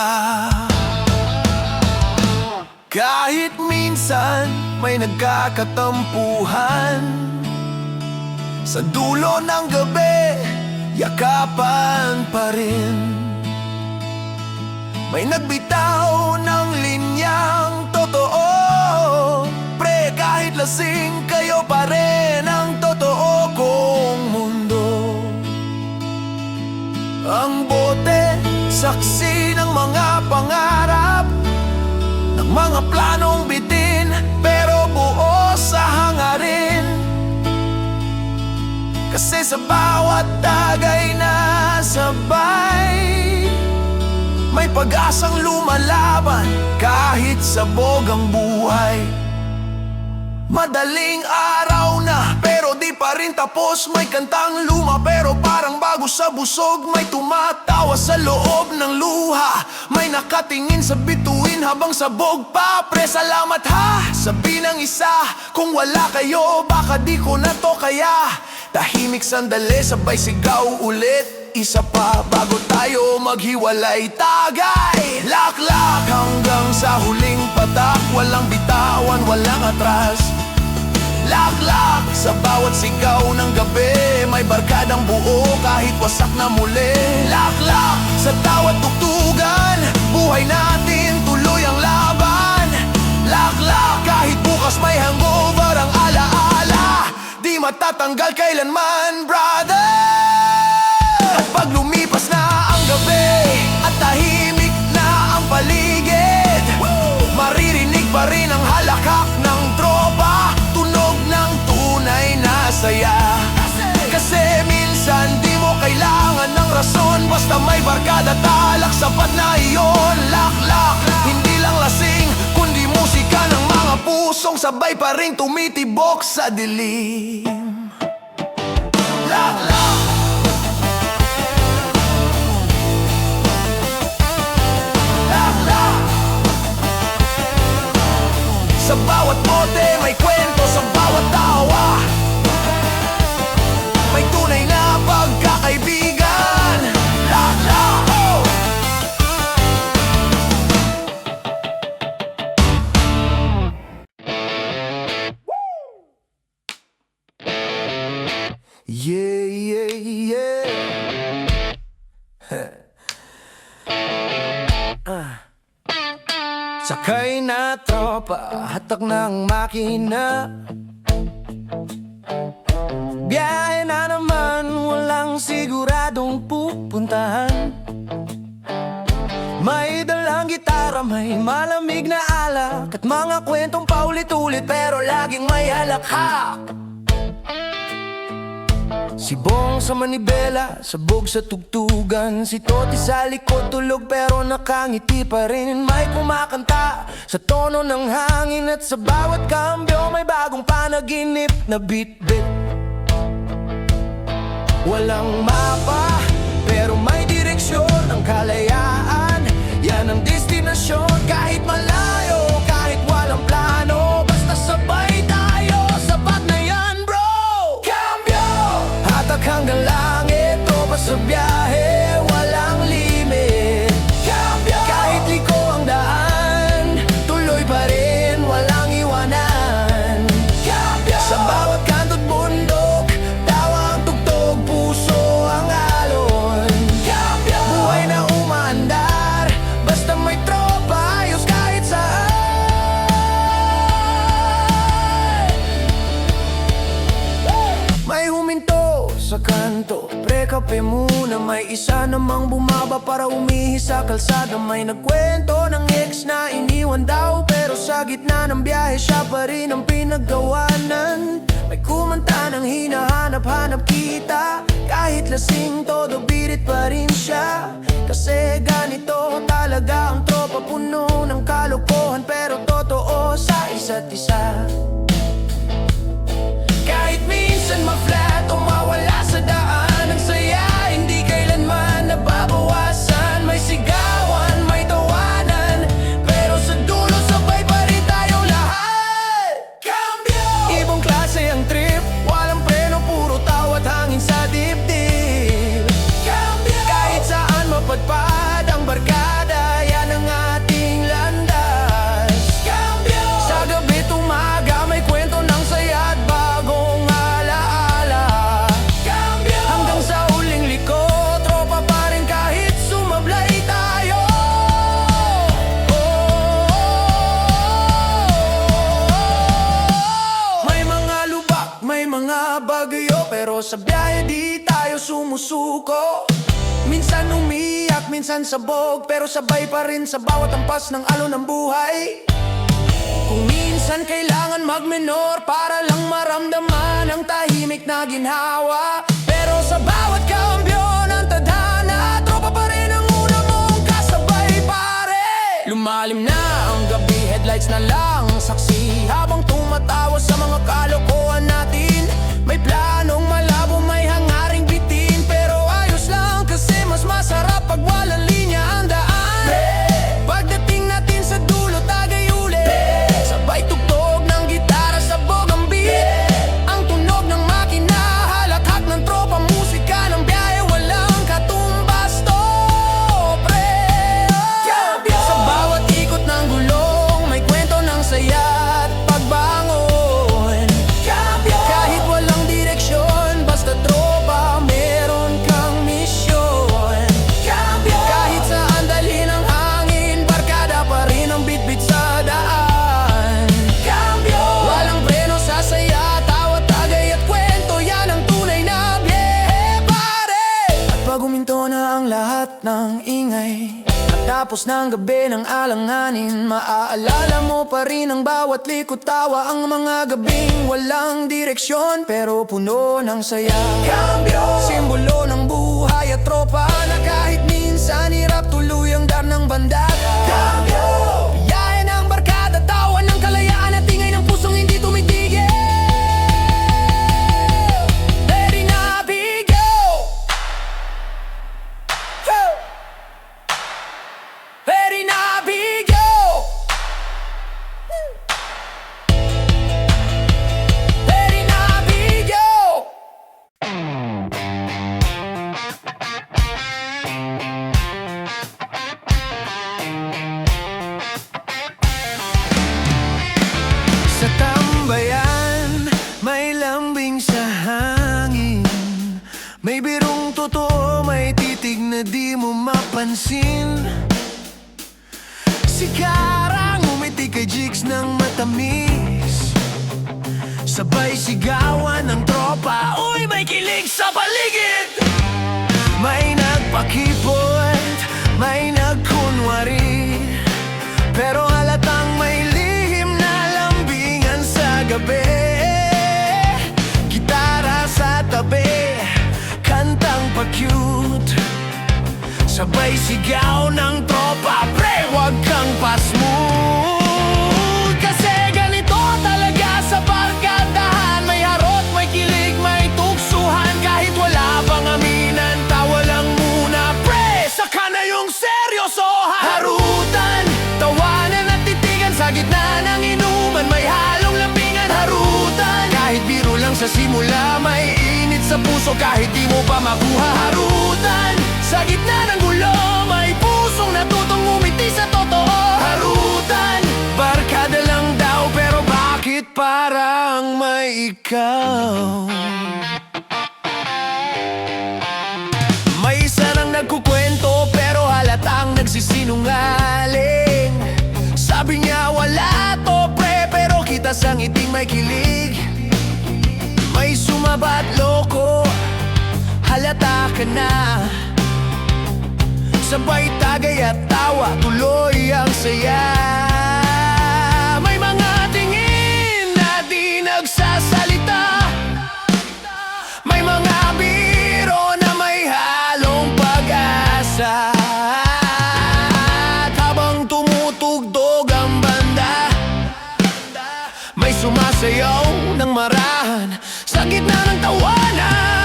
[SPEAKER 1] Kahit minsan may nagkakatampuhan, sa dulo ng gabi, yakapan pa rin. May nagbitaw ng linyang totoo, pre, kahit lasing kayo pa rin ang totoo kong mundo. Ang bote, saksi ng mga pangarap, ng mga planong bitin, pero buo sa hangarin. Kasi sa bawat tagay na sabay, may pag-asang lumalaban kahit sabog ang buhay. Madaling araw na, pero di pa rin tapos. May kantang luma, pero parang bago sa busog. May tumatawa sa loob ng luha, may nakatingin sa bituin habang sabog pa. Pre, salamat ha, sabi ng isa, kung wala kayo, baka di ko na to kaya. Tahimik sandali, sabay sigaw ulit, isa pa bago tayo maghiwalay. Tagay, laklak, hanggang sa huling patak, walang bitawan, walang atras. Laklak sa bawat sigaw ng gabi, may barkadang buo kahit wasak na muli. Laklak sa tawat tugtugan, buhay natin tuloy ang laban. Laklak kahit bukas may hangover, ang alaala di matatanggal kailanman, brother. At pag lumipas na ang gabi at tahimik na ang paligid, maririnig pa rin ang halakak ng tropa, tunog ng tunay na saya. Kasi minsan di mo kailangan ng rason, basta may barkada talak, sapat na iyon. Laklak, hindi lang lasing, kundi musika ng mga pusong sabay pa rin tumitibok sa dilim. Laklak. Sa bawat bote may kwento, sa bawat tawa may tunay na pagkakaibigan. Laklak, oh! Yeah, yeah, yeah. Sakay na tropa, hatak ng makina, biyahe na naman, walang siguradong pupuntahan. May dalang gitara, may malamig na alak, at mga kwentong paulit-ulit pero laging may halakhak. Si Bong sa manibela, sabog sa tugtugan, si Toti sa likod tulog pero nakangiti pa rin. May kumakanta sa tono ng hangin, at sa bawat kambyo may bagong panaginip na bit-bit. Walang mapa pero may direksyon, ang kalayaan yan ang destinasyon. Kahit malayo, kahit walang plano, basta sabay tayo, sapat na yan bro. Cambio! Hatak hanggang langit, tropa sa biyahe, walang limit. Cambio! Kahit liko ang daan, tuloy pa rin, walang iwanan. Cambio! Sa bawat kanto't bundok, tawa ang tugtog, puso ang alon. Cambio! Buhay na umaandar, basta may tropa, ayos kahit saan. May huminto sa kanto, pre-kape muna, may isa namang bumaba para umihi sa kalsada. May nagkwento ng ex na iniwan daw, pero sa gitna ng biyahe siya pa rin ang pinaggawanan. May kumanta ng hinahanap-hanap kita, kahit lasing todo birit pa rin siya. Kasi ganito talaga ang tropa, puno ng kalokohan pero totoo sa isa't isa. Kahit minsan ma-flat o mawala sa daan, ang saya hindi kailanman nababawasan. May sigawan, may tawanan, pero sa dulo sabay pa rin tayong lahat. Cambio! Ibang klase ang trip, walang preno, puro tawa't hangin sa dibdib. Cambio! Kahit saan mapadpad ang barkada, yan ang ating landas. Cambio! Sa gabi tumaga, may kwento ng saya at bagong alaala. Cambio! Hanggang sa huling liko, tropa pa rin kahit sumablay tayo. May mga lubak, may mga bagyo, pero sa biyahe di tayo sumusuko. Minsan umiyak, minsan sabog, pero sabay pa rin sa bawat ampas ng alon ng buhay. Kung minsan kailangan magmenor para lang maramdaman ang tahimik na ginhawa, pero sa bawat kambyo ng tadhana, tropa pa rin ang una mong kasabay pare. Lumalim na ang gabi, headlights na lang saksi, habang tumatawa sa mga kalokohan natin. May planong malabo, may hangaring bitin, pero ayos lang kasi mas masarap pag walang linya ang daan. Pagdating natin sa dulo, tagay uli, sabay tugtog ng gitara, sabog ang beat. Ang tunog ng makina, halakhak ng tropa, musika ng biyahe. lahat ng ingay. Matapos ng gabi ng alanganin, maaalala mo pa rin ang bawat likod tawa. Ang mga gabing walang direksyon pero puno ng saya. Cambio! Simbolo ng buhay at tropa na kahit minsan hirap tuluyang dar ng bandada. Cambio! Biyahe ng barkada, tawa ng kalayaan at ingay ng pusong hindi tumitigil. Ready na, big go! Ready na, big go! Ready na, big go! Sa tambayan, may lambing sa hangin. May birong totoo, may titig na di mo mapansin. Si Karang umiti kay Jigs ng matamis. Sabay sigawan ng tropa, uy may kilig sa paligid. May nagpakipot, may nagkunwari, pero halatang may lihim na lambingan sa gabi. Gitara sa tabi, kantang pa-cute, sabay sigaw ng tropa, pre, wag kang pa-smooth. Kasi ganito talaga sa barkadahan. May harot, may kilig, may tuksuhan. Kahit wala pang aminan, tawa lang muna, pre, saka na yung seryosohan. Harutan, tawanan at titigan sa gitna ng inuman. May halong lambingan, harutan. Kahit biro lang sa simula, may init sa puso kahit di mo pa makuha. Harutan, sa gitna ng gulo, may pusong natutong umiti sa totoo. Harutan, barkada lang daw, pero bakit parang may ikaw? May isa lang nagkukwento, pero halatang nagsisinungaling. Sabi niya wala to, pre, pero kita sa ngiting may kilig. May sumabat loko, halata ka na. Sabay tagay at tawa, tuloy ang saya. May mga tingin na di nagsasalita. May mga biro na may halong pag-asa. At habang tumutugtog ang banda, may sumasayaw ng marahan sa gitna ng tawanan.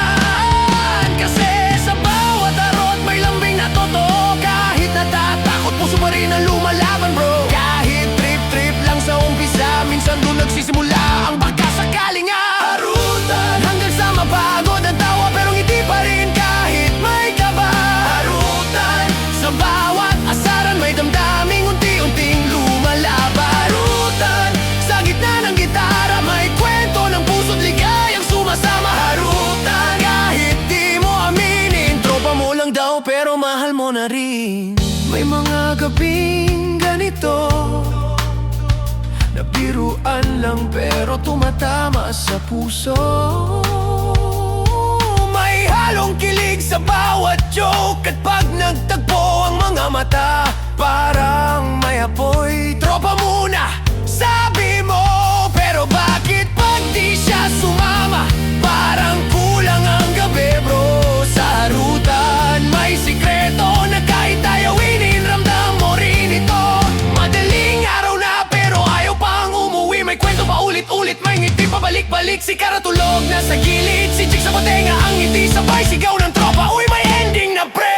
[SPEAKER 1] Kasi sa bawat arot may lambing na totoo. Kahit natatakot, puso pa rin ang lumalaban, bro. Kahit trip-trip lang sa umpisa, minsan doon nagsisimula ang pagkasakali nga. Harutan, hanggang sa mapagod ang tawa, pero ngiti pa rin kahit may kaba. Harutan, sa bawat asaran may damdaming unti-unting lumalaba. Harutan, sa gitna ng gitara may kwento ng puso't ligayang sumasama. Harutan, kahit di mo aminin, tropa mo lang daw pero mahal mo na rin. May mga gabing ganito, nabiruan lang pero tumatama sa puso. May halong kilig sa bawat joke, at pag nagtagpo ang mga mata, parang may apoy. Tropa muna, sabi mo, pero bakit pag di siya sumama, parang kulang ang gabi, bro. Sa harutan may sikreto na kahit ayawinin, ramdam mo rin ito. Madaling araw na pero ayaw pang umuwi. May kwento pa ulit-ulit, may ngiti pabalik-balik. Si Karatulog na sa gilid, si Chick sa botenga ang ngiti, sabay sigaw ng tropa, uy may ending na, pre.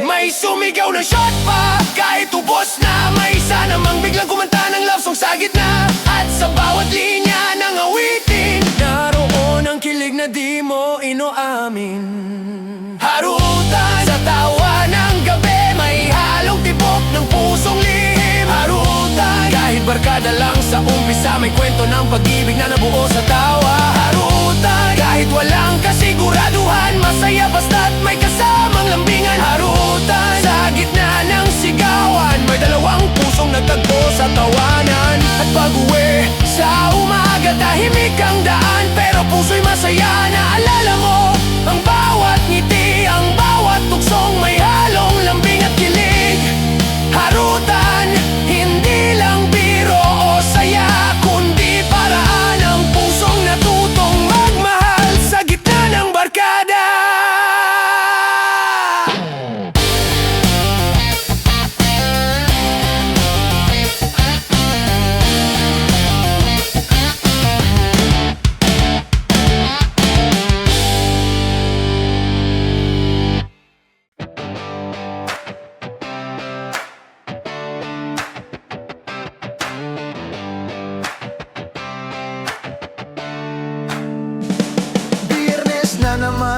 [SPEAKER 1] May sumigaw na shot pa, kahit ubos na. May isa namang biglang kumanta ng love song sa gitna. At sa bawat linya ng awitin, naroon ang kilig na di mo inoamin. Harutan, sa tawa ng gabi, may halong tibok ng pusong lihim. Harutan, kahit barkada lang sa umpisa, may kwento ng pag-ibig na nabuo sa tawa. Harutan, kahit walang kasiguraduhan, masaya basta't may kasamang lambingan. Harutan, sa gitna ng sigawan, may dalawang pusong nagtagpo sa tawanan. At pag-uwi sa umaga, tahimik ang daan, pero puso'y masaya. Naalala mo ang bawat ngiti, ang bawat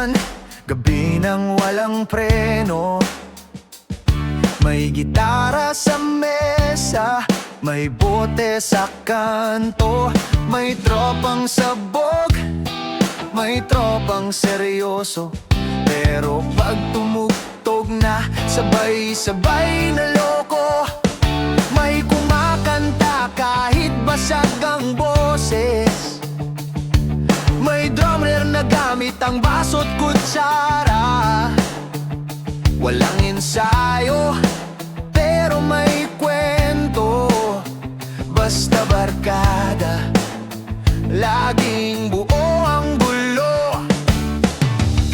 [SPEAKER 1] sigawan, gabi ng walang preno. May gitara sa mesa, may bote sa kanto, may tropang sabog, may tropang seryoso. Pero pag tumugtog na, sabay-sabay na loko. May kumakanta kahit basag ang boses, may drummer na gamit ang baso't kutsara. Walang ensayo, pero may kwento. Basta barkada, laging buo ang gulo.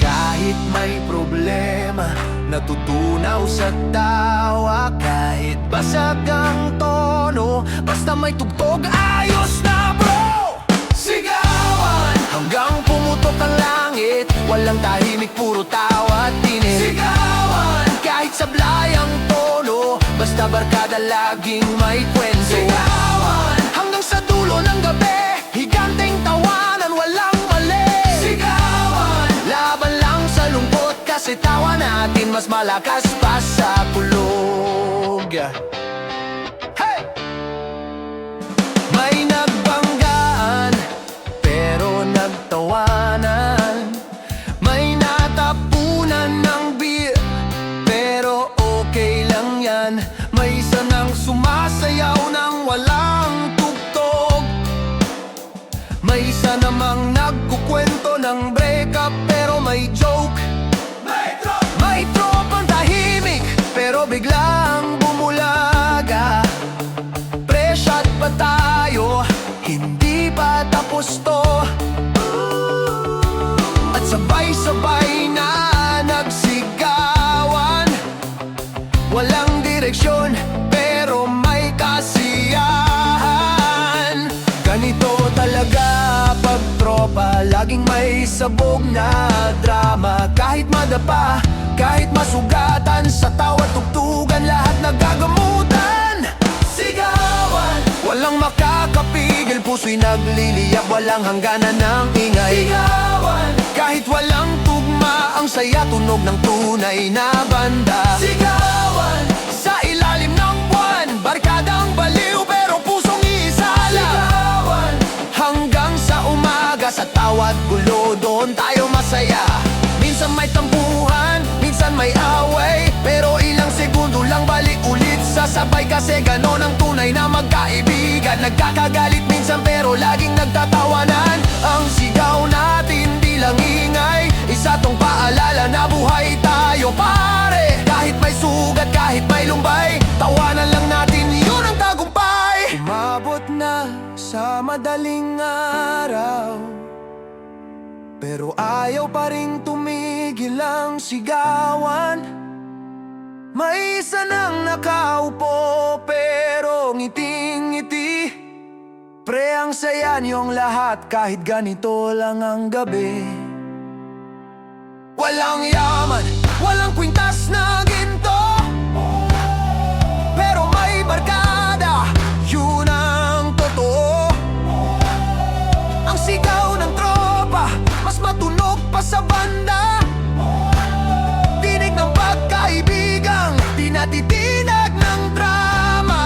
[SPEAKER 1] Kahit may problema, natutunaw sa tawa. Kahit basag ang tono, basta may tugtog, ayos na bro! Sigawan hanggang pumutok ang langit, walang tahimik, puro tawa at tinig. Sigawan kahit sablay ang tono, basta barkada, laging may kwento. Sigawan hanggang sa dulo ng gabi, higanteng tawanan, walang mali. Sigawan laban lang sa lungkot, kasi tawa natin mas malakas pa sa kulog. Hey! May nagbanggaan, pero nagtawanan. May natapunan ng beer, pero okay lang yan. May isa nang sumasayaw ng walang tugtog. May isa namang nagkukwento ng breakup, pero may joke. May tropang tahimik, pero biglang bumulaga. Pre-shot pa tayo, hindi pa tapos to. At sabay-sabay na nagsigawan. Walang direksyon, pero may kasiyahan. Ganito talaga pag tropa, laging may sabog na drama. Kahit madapa, kahit masugatan, sa tawa tugtugan, lahat nagagamutan. Sigawan, walang makakapigil, puso'y nagliliyab, walang hangganan ng ingay. Sigawan, kahit walang tugma, ang saya, tunog ng tunay na banda. Sigawan, sa ilalim ng buwan, barkadang baliw, pero pusong iisala. Sigawan, hanggang sa umaga, sa tawa't gulo, doon tayo masaya. Minsan may tampuhan, minsan may away, pero ilang segundo lang balik ulit sasabay. Kasi ganon ang tunay na magkaibigan. Nagkakagalit minsan, pero laging nagtatawanan. Ang sigaw natin di lang ingay, isa tong paalala na buhay tayo pare. Kahit may sugat, kahit may lumbay, tawanan lang natin, yun ang tagumpay. Umabot na sa madaling araw, pero ayaw pa rin tumigil ang sigawan. May isa nang nakaupo, pero ngiting-ngiti. Pre, ang saya niyong lahat, kahit ganito lang ang gabi. Walang yaman, walang kwintas na ginto, pero may barkada, yun ang totoo. Ang sigaw ng tropa, mas matunog pa sa banda. Tinig ng pagkaibigang, di natitinag ng drama.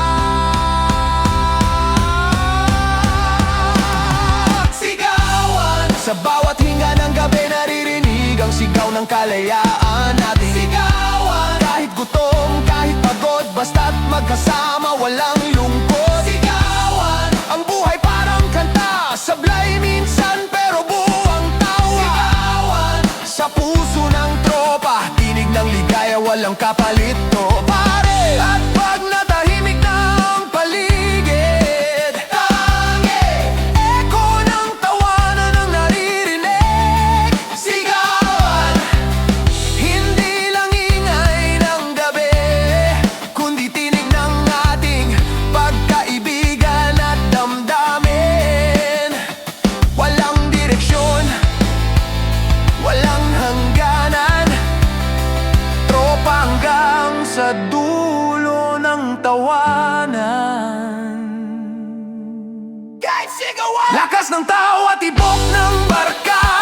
[SPEAKER 1] Sigawan, sa bawat hinga ng gabi, naririnig ang sigaw ng kalayaan natin. Sigawan, kahit gutom, kahit pagod, basta't magkasama, walang lungkot. Sigawan, ang buhay parang kanta, sablay minsan, pero buwang tawa. Sigawan, sa puso ng tropa, tinig ng ligaya, walang kapalit to, pare. At pag natahimik ng paligid, tangi, echo ng tawanan ang naririnig. Sigawan, hindi lang ingay ng gabi, kundi tinig ng ating pagkaibigan at damdamin. Walang direksyon, walang hangganan, tropa hanggang sa dulo ng tawanan. Kahit sigawan, lakas ng tawa, tibok ng barkada.